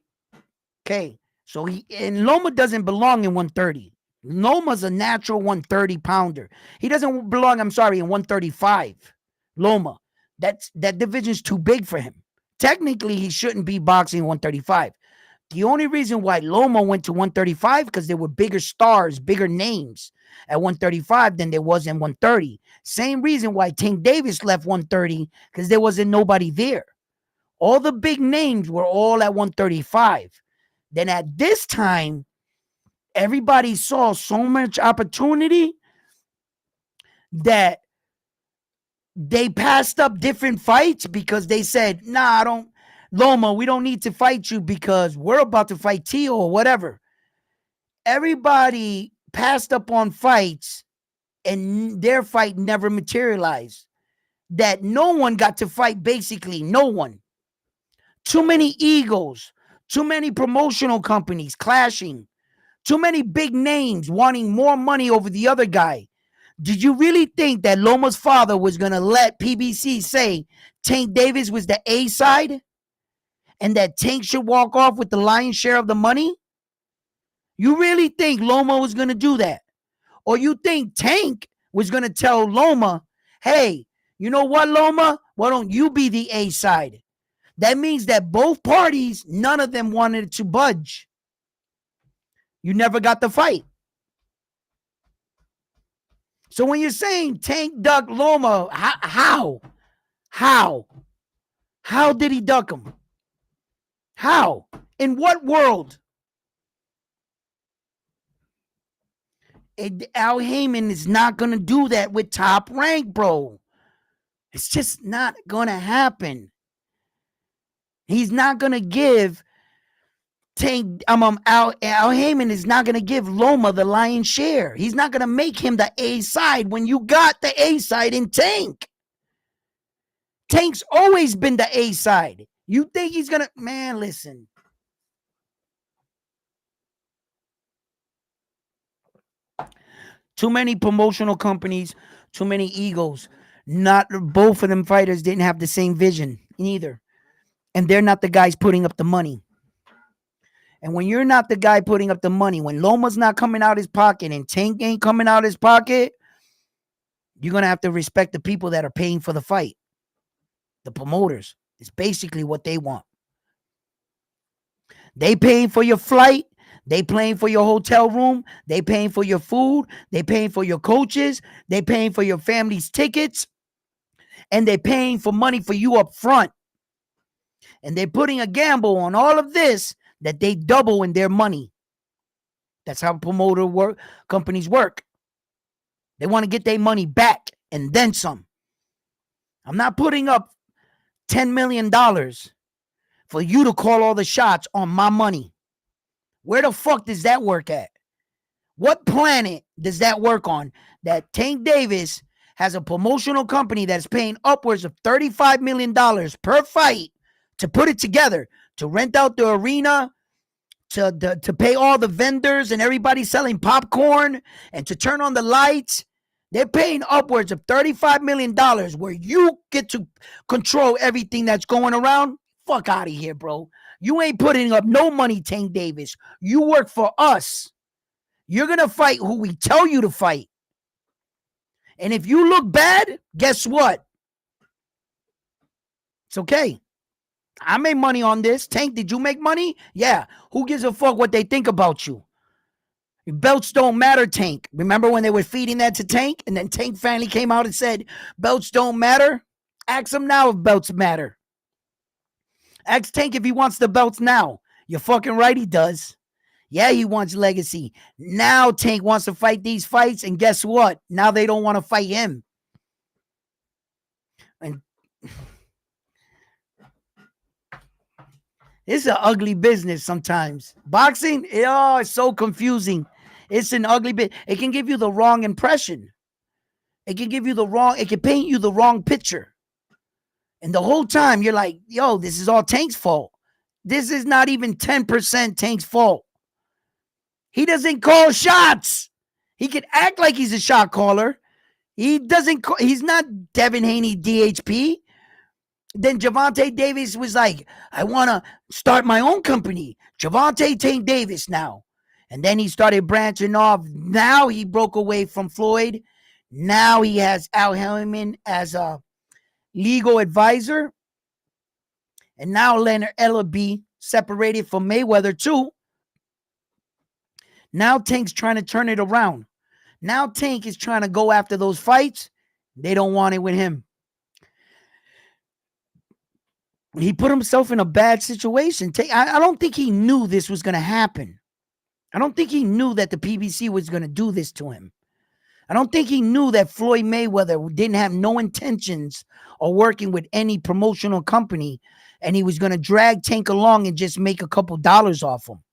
Okay. So and Loma doesn't belong in 130. Loma's a natural 130 pounder. He doesn't belong, in 135. Loma. That division's too big for him. Technically, he shouldn't be boxing 135. The only reason why Loma went to 135 because there were bigger stars, bigger names at 135 than there was in 130. Same reason why Tank Davis left 130 because there wasn't nobody there. All the big names were all at 135. Then at this time, everybody saw so much opportunity that they passed up different fights because they said, Loma, we don't need to fight you because we're about to fight Tio or whatever. Everybody passed up on fights and their fight never materialized. That no one got to fight, basically, no one. Too many egos, too many promotional companies clashing, too many big names wanting more money over the other guy. Did you really think that Loma's father was going to let PBC say Tank Davis was the A side and that Tank should walk off with the lion's share of the money? You really think Loma was going to do that? Or you think Tank was going to tell Loma, hey, you know what, Loma? Why don't you be the A side? That means that both parties, none of them wanted to budge. You never got the fight. So when you're saying Tank ducked Loma, how? How did he duck him? How? In what world? Al Heyman is not going to do that with Top Rank, bro. It's just not going to happen. He's not going to give Al Heyman is not going to give Loma the lion's share. He's not going to make him the A side when you got the A side in Tank. Tank's always been the A side. You think he's going to... Man, listen. Too many promotional companies, too many egos. Not both of them fighters didn't have the same vision either. And they're not the guys putting up the money. And when you're not the guy putting up the money, when Loma's not coming out his pocket and Tank ain't coming out his pocket, you're going to have to respect the people that are paying for the fight. The promoters. It's basically what they want. They paying for your flight. They paying for your hotel room. They paying for your food. They paying for your coaches. They paying for your family's tickets. And they're paying for money for you up front. And they're putting a gamble on all of this that they double in their money. That's how companies work. They want to get their money back and then some. I'm not putting up $10 million for you to call all the shots on my money. Where the fuck does that work at? What planet does that work on? That Tank Davis has a promotional company that's paying upwards of $35 million per fight to put it together, to rent out the arena, to pay all the vendors and everybody selling popcorn, and to turn on the lights. They're paying upwards of $35 million where you get to control everything that's going around. Fuck out of here, bro. You ain't putting up no money, Tank Davis. You work for us. You're going to fight who we tell you to fight. And if you look bad, guess what? It's okay. I made money on this. Tank, did you make money? Yeah. Who gives a fuck what they think about you? Belts don't matter, Tank. Remember when they were feeding that to Tank? And then Tank finally came out and said, belts don't matter? Ask him now if belts matter. Ask Tank if he wants the belts now. You're fucking right, he does. Yeah, he wants legacy. Now Tank wants to fight these fights, and guess what? Now they don't want to fight him. And it's an ugly business sometimes. Boxing, it's so confusing. It's an ugly bit. It can give you the wrong impression. It can paint you the wrong picture. And the whole time you're like, yo, this is all Tank's fault. This is not even 10% Tank's fault. He doesn't call shots. He can act like he's a shot caller. He doesn't call, he's not Devin Haney DHP. Then Javonte Davis was like, I want to start my own company. Javonte Tank Davis now. And then he started branching off. Now he broke away from Floyd. Now he has Al Heyman as a legal advisor. And now Leonard Ellaby separated from Mayweather too. Now Tank's trying to turn it around. Now Tank is trying to go after those fights. They don't want it with him. He put himself in a bad situation. I don't think he knew this was going to happen. I don't think he knew that the PBC was going to do this to him. I don't think he knew that Floyd Mayweather didn't have no intentions of working with any promotional company, and he was going to drag Tank along and just make a couple dollars off him.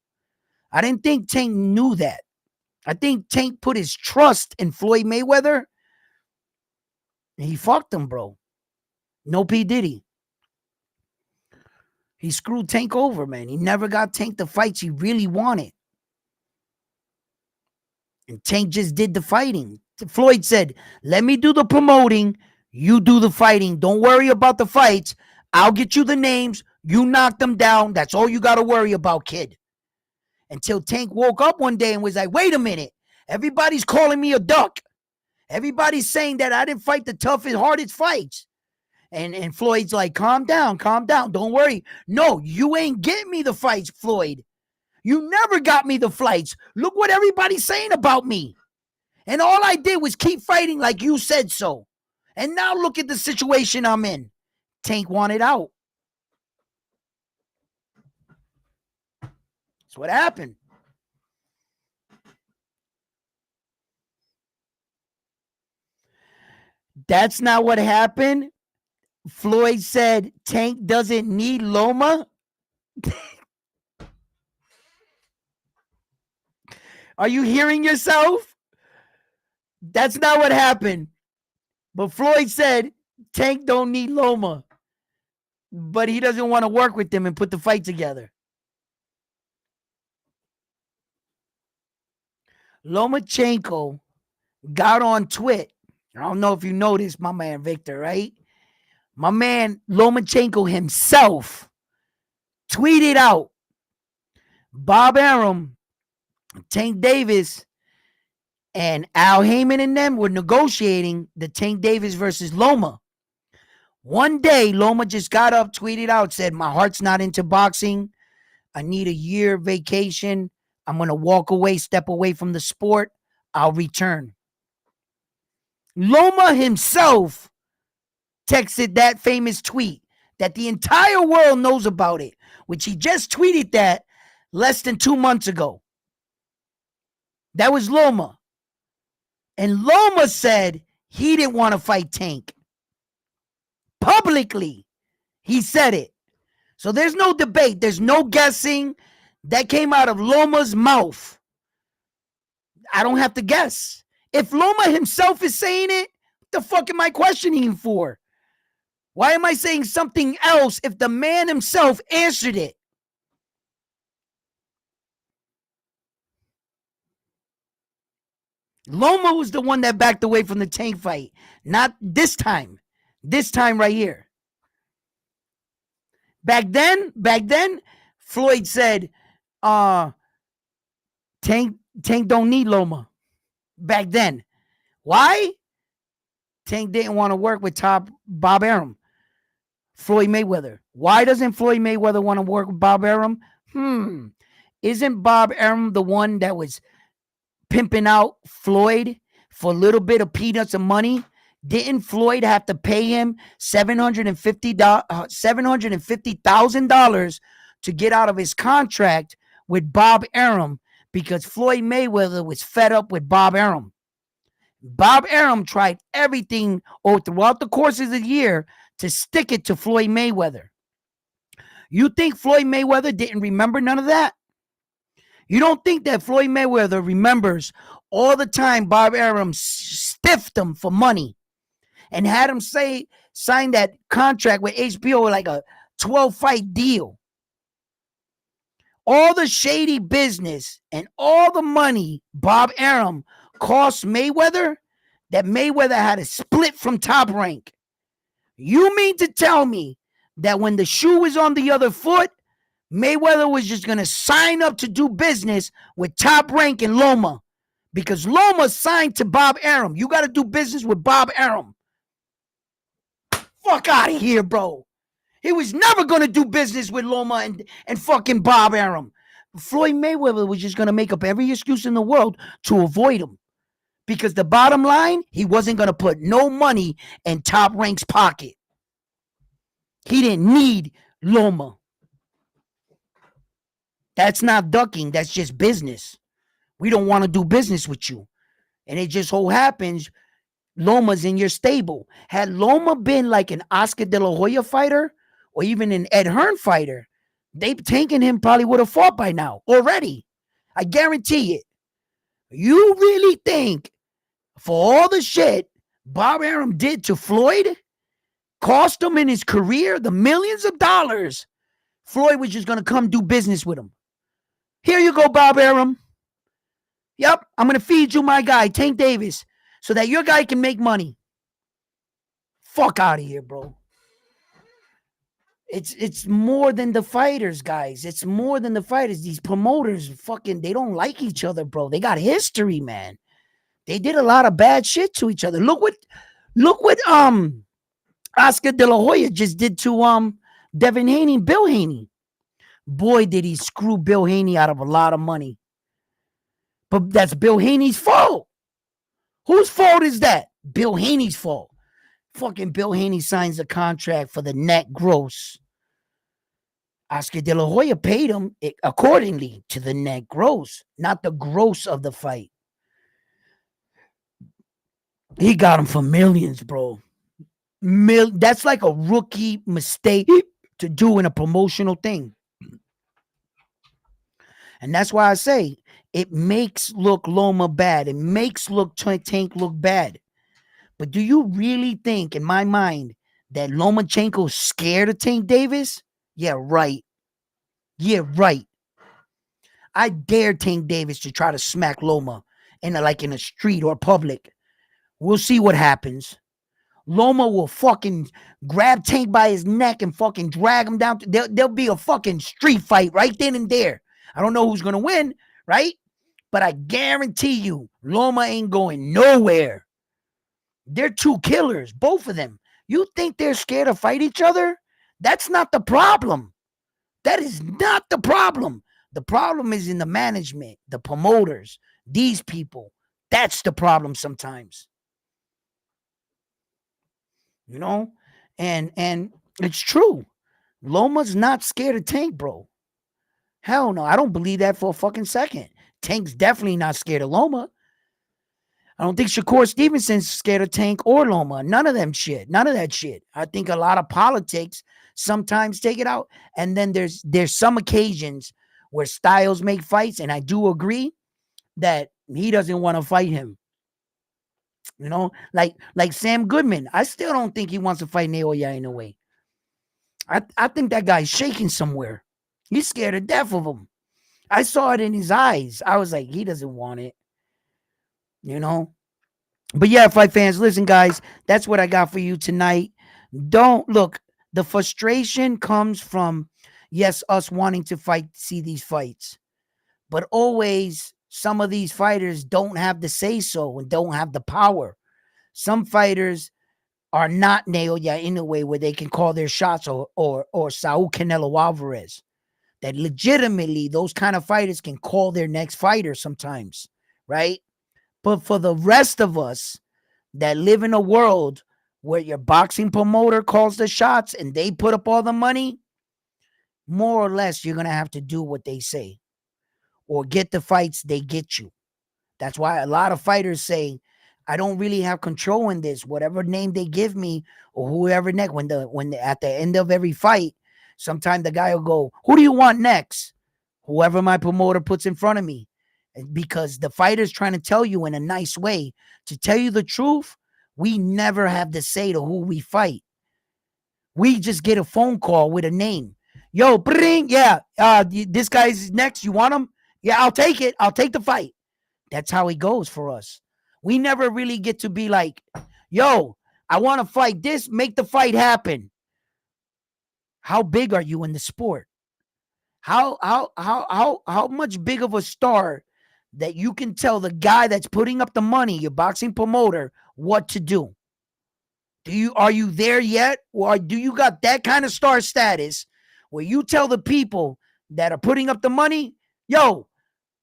I didn't think Tank knew that. I think Tank put his trust in Floyd Mayweather, and he fucked him, bro. No P. Diddy. He screwed Tank over, man. He never got Tank the fights he really wanted. And Tank just did the fighting. Floyd said, let me do the promoting. You do the fighting. Don't worry about the fights. I'll get you the names. You knock them down. That's all you got to worry about, kid. Until Tank woke up one day and was like, wait a minute. Everybody's calling me a duck. Everybody's saying that I didn't fight the toughest, hardest fights. And Floyd's like, calm down. Don't worry. No, you ain't getting me the fights, Floyd. You never got me the fights. Look what everybody's saying about me. And all I did was keep fighting like you said so. And now look at the situation I'm in. Tank wanted out. That's what happened. That's not what happened. Floyd said Tank doesn't need Loma. Are you hearing yourself? That's not what happened. But Floyd said Tank don't need Loma. But he doesn't want to work with them and put the fight together. Lomachenko got on Twit. I don't know if you noticed my man Victor, right? My man Lomachenko himself tweeted out Bob Arum, Tank Davis, and Al Heyman and them were negotiating the Tank Davis versus Loma. One day, Loma just got up, tweeted out, said, my heart's not into boxing. I need a year vacation. I'm going to walk away, step away from the sport. I'll return. Loma himself texted that famous tweet that the entire world knows about it, which he just tweeted that less than 2 months ago. That was Loma. And Loma said he didn't want to fight Tank. Publicly, he said it. So there's no debate. There's no guessing. That came out of Loma's mouth. I don't have to guess. If Loma himself is saying it, what the fuck am I questioning him for? Why am I saying something else if the man himself answered it? Loma was the one that backed away from the Tank fight. Not this time. This time right here. Back then, Floyd said, Tank don't need Loma. Back then. Why? Tank didn't want to work with top Bob Arum. Floyd Mayweather. Why doesn't Floyd Mayweather want to work with Bob Arum? Isn't Bob Arum the one that was pimping out Floyd for a little bit of peanuts of money? Didn't Floyd have to pay him $750,000 to get out of his contract with Bob Arum because Floyd Mayweather was fed up with Bob Arum? Bob Arum tried everything throughout the course of the year to stick it to Floyd Mayweather. You think Floyd Mayweather didn't remember none of that? You don't think that Floyd Mayweather remembers all the time Bob Arum stiffed him for money and had him say signed that contract with HBO, like a 12-fight deal. All the shady business and all the money Bob Arum cost Mayweather, that Mayweather had to split from Top Rank. You mean to tell me that when the shoe was on the other foot, Mayweather was just going to sign up to do business with Top Rank and Loma? Because Loma signed to Bob Arum. You got to do business with Bob Arum. Fuck out of here, bro. He was never going to do business with Loma and fucking Bob Arum. Floyd Mayweather was just going to make up every excuse in the world to avoid him. Because the bottom line, he wasn't going to put no money in Top Rank's pocket. He didn't need Loma. That's not ducking. That's just business. We don't want to do business with you. And it just so happens Loma's in your stable. Had Loma been like an Oscar De La Hoya fighter or even an Ed Hearn fighter, Tank and him probably would have fought by now already. I guarantee it. You really think for all the shit Bob Arum did to Floyd, cost him in his career the millions of dollars, Floyd was just going to come do business with him? Here you go, Bob Arum. Yep, I'm going to feed you my guy, Tank Davis, so that your guy can make money. Fuck out of here, bro. It's more than the fighters, guys. It's more than the fighters. These promoters, fucking, they don't like each other, bro. They got history, man. They did a lot of bad shit to each other. Look what Oscar De La Hoya just did to Devin Haney and Bill Haney. Boy, did he screw Bill Haney out of a lot of money. But that's Bill Haney's fault. Whose fault is that? Bill Haney's fault. Fucking Bill Haney signs a contract for the net gross. Oscar De La Hoya paid him accordingly to the net gross, not the gross of the fight. He got him for millions, bro. That's like a rookie mistake to do in a promotional thing. And that's why I say it makes look Loma bad. It makes look Tank look bad. But do you really think, in my mind, that Lomachenko's scared of Tank Davis? Yeah, right. Yeah, right. I dare Tank Davis to try to smack Loma in a street or public. We'll see what happens. Loma will fucking grab Tank by his neck and fucking drag him down. There'll be a fucking street fight right then and there. I don't know who's going to win, right? But I guarantee you, Loma ain't going nowhere. They're two killers, both of them. You think they're scared to fight each other? That's not the problem. That is not the problem. The problem is in the management, the promoters, these people. That's the problem sometimes. You know? And it's true. Loma's not scared of Tank, bro. Hell no. I don't believe that for a fucking second. Tank's definitely not scared of Loma. I don't think Shakur Stevenson's scared of Tank or Loma. None of them shit. None of that shit. I think a lot of politics sometimes take it out. And then there's some occasions where styles make fights. And I do agree that he doesn't want to fight him. You know, like Sam Goodman. I still don't think he wants to fight Naoya Inoue. I think that guy's shaking somewhere. He's scared to death of him. I saw it in his eyes. I was like, he doesn't want it. You know? But yeah, fight fans, listen, guys, that's what I got for you tonight. Don't look, the frustration comes from, yes, us wanting to see these fights. But always, some of these fighters don't have the say-so and don't have the power. Some fighters are not Naoya Inoue where they can call their shots or Saul Canelo Alvarez. That legitimately, those kind of fighters can call their next fighter sometimes, right? But for the rest of us that live in a world where your boxing promoter calls the shots and they put up all the money, more or less, you're going to have to do what they say or get the fights they get you. That's why a lot of fighters say, I don't really have control in this. Whatever name they give me or whoever next, when at the end of every fight, sometimes the guy will go, who do you want next? Whoever my promoter puts in front of me. Because the fighter's trying to tell you in a nice way, to tell you the truth, we never have the say to who we fight. We just get a phone call with a name. Yo, bring, yeah, this guy's next. You want him? Yeah, I'll take it. I'll take the fight. That's how it goes for us. We never really get to be like, yo, I want to fight this, make the fight happen. How big are you in the sport? How much big of a star that you can tell the guy that's putting up the money, your boxing promoter, what to do? Are you there yet? Or do you got that kind of star status where you tell the people that are putting up the money, yo,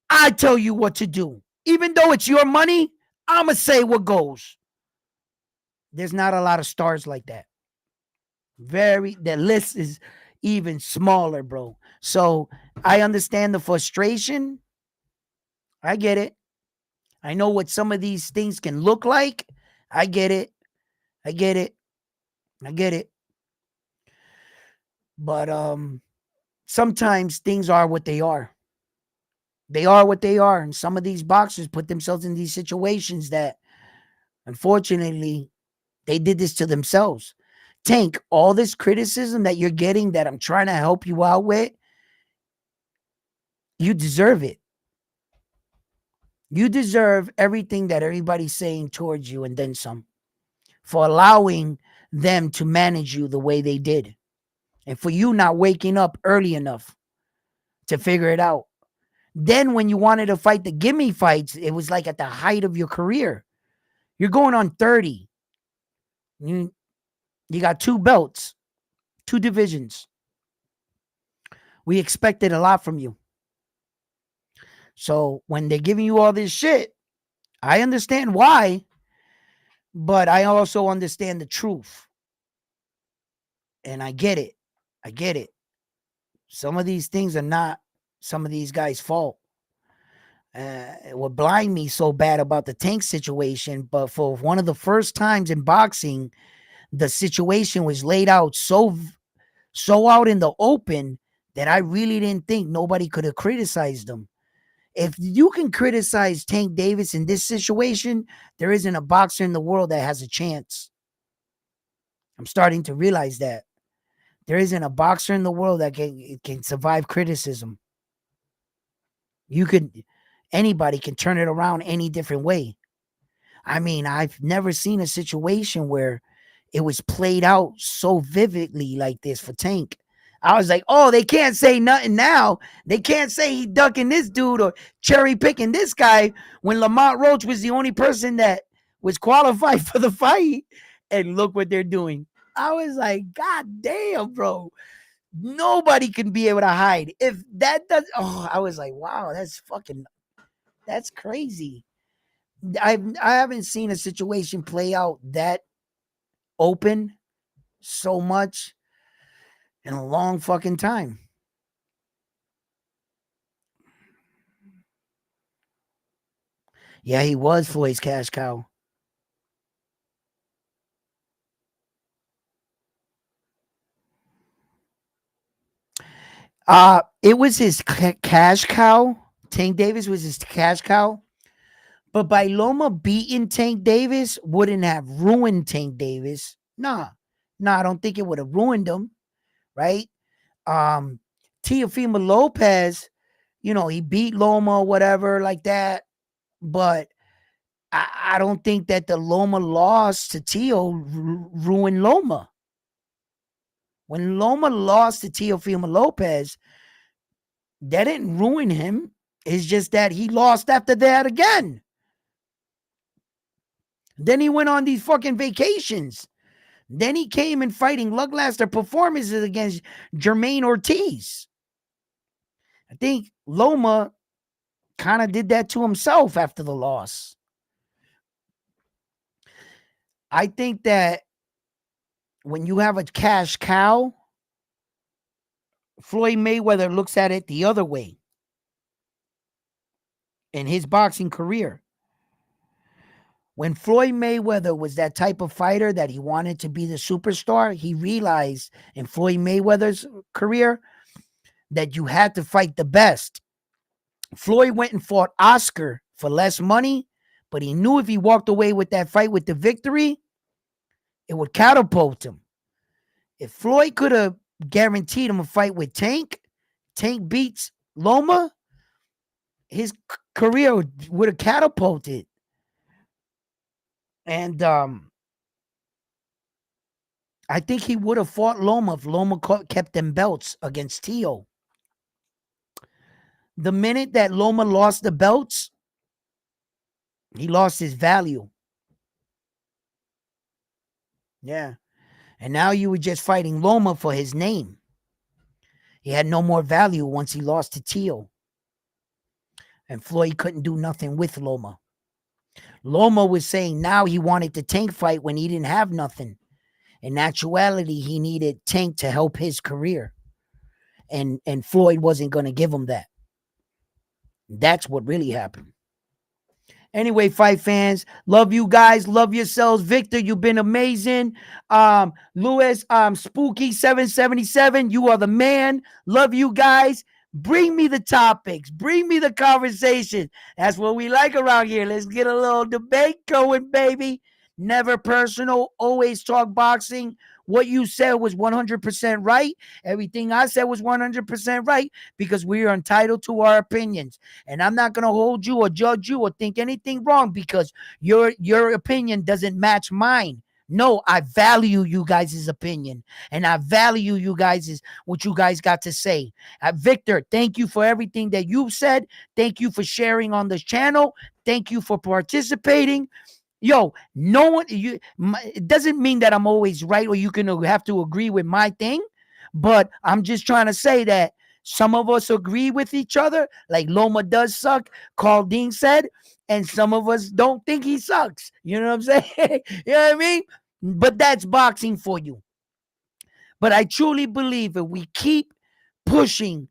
I tell you what to do. Even though it's your money, I'ma say what goes. There's not a lot of stars like that. The list is even smaller, bro. So I understand the frustration. I get it. I know what some of these things can look like. I get it. I get it. I get it. But sometimes things are what they are. They are what they are. And some of these boxers put themselves in these situations that, unfortunately, they did this to themselves. Tank, all this criticism that you're getting that I'm trying to help you out with, you deserve it. You deserve everything that everybody's saying towards you and then some, for allowing them to manage you the way they did. And for you not waking up early enough to figure it out. Then when you wanted to fight the gimme fights, it was like at the height of your career. You're going on 30. You got 2 belts, 2 divisions. We expected a lot from you. So when they're giving you all this shit, I understand why, but I also understand the truth. And I get it. I get it. Some of these things are not some of these guys' fault. It would blind me so bad about the Tank situation, but for one of the first times in boxing, the situation was laid out so out in the open that I really didn't think nobody could have criticized them. If you can criticize Tank Davis in this situation, there isn't a boxer in the world that has a chance. I'm starting to realize that. There isn't a boxer in the world that can survive criticism. Anybody can turn it around any different way. I mean, I've never seen a situation where it was played out so vividly like this for Tank. I was like, oh, they can't say nothing now. They can't say he ducking this dude or cherry picking this guy when Lamont Roach was the only person that was qualified for the fight. And look what they're doing. I was like, God damn, bro. Nobody can be able to hide. If that does, I was like, wow, that's crazy. I haven't seen a situation play out that open so much in a long fucking time. Yeah, he was Floyd's cash cow. It was his cash cow. Tank Davis was his cash cow. But by Loma beating Tank Davis wouldn't have ruined Tank Davis. Nah, I don't think it would have ruined him, right? Teofimo Lopez, he beat Loma, whatever, like that. But I don't think that the Loma loss to Teo ruined Loma. When Loma lost to Teofimo Lopez, that didn't ruin him. It's just that he lost after that again. Then he went on these fucking vacations. Then he came in fighting lackluster performances against Jermaine Ortiz. I think Loma kind of did that to himself after the loss. I think that when you have a cash cow, Floyd Mayweather looks at it the other way in his boxing career. When Floyd Mayweather was that type of fighter that he wanted to be the superstar, he realized in Floyd Mayweather's career that you had to fight the best. Floyd went and fought Oscar for less money, but he knew if he walked away with that fight with the victory, it would catapult him. If Floyd could have guaranteed him a fight with Tank, Tank beats Loma, his career would have catapulted. And I think he would have fought Loma if Loma kept them belts against Tio. The minute that Loma lost the belts, he lost his value. Yeah. And now you were just fighting Loma for his name. He had no more value once he lost to Tio. And Floyd couldn't do nothing with Loma. Loma was saying now he wanted the Tank fight when he didn't have nothing. In actuality, he needed Tank to help his career. And Floyd wasn't going to give him that. That's what really happened. Anyway, fight fans, love you guys. Love yourselves. Victor, you've been amazing. Lewis, Spooky 777, you are the man. Love you guys. Bring me the topics. Bring me the conversation. That's what we like around here. Let's get a little debate going, baby. Never personal. Always talk boxing. What you said was 100% right. Everything I said was 100% right because we are entitled to our opinions. And I'm not going to hold you or judge you or think anything wrong because your opinion doesn't match mine. No, I value you guys' opinion and I value you guys' what you guys got to say. Victor, thank you for everything that you've said. Thank you for sharing on this channel. Thank you for participating. Yo, no one, it doesn't mean that I'm always right or you can have to agree with my thing, but I'm just trying to say that some of us agree with each other, like Loma does suck, Carl Dean said, and some of us don't think he sucks. You know what I'm saying? You know what I mean? But that's boxing for you. But I truly believe if we keep pushing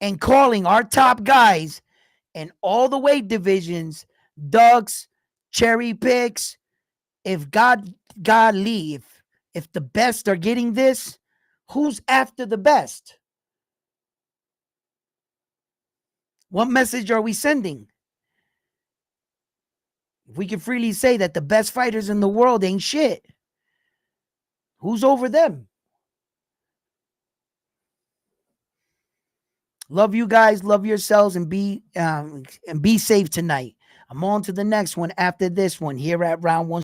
and calling our top guys in all the weight divisions, ducks, cherry picks, if godly, if the best are getting this, who's after the best? What message are we sending? We can freely say that the best fighters in the world ain't shit. Who's over them? Love you guys, love yourselves, and be safe tonight. I'm on to the next one after this one here at Round One.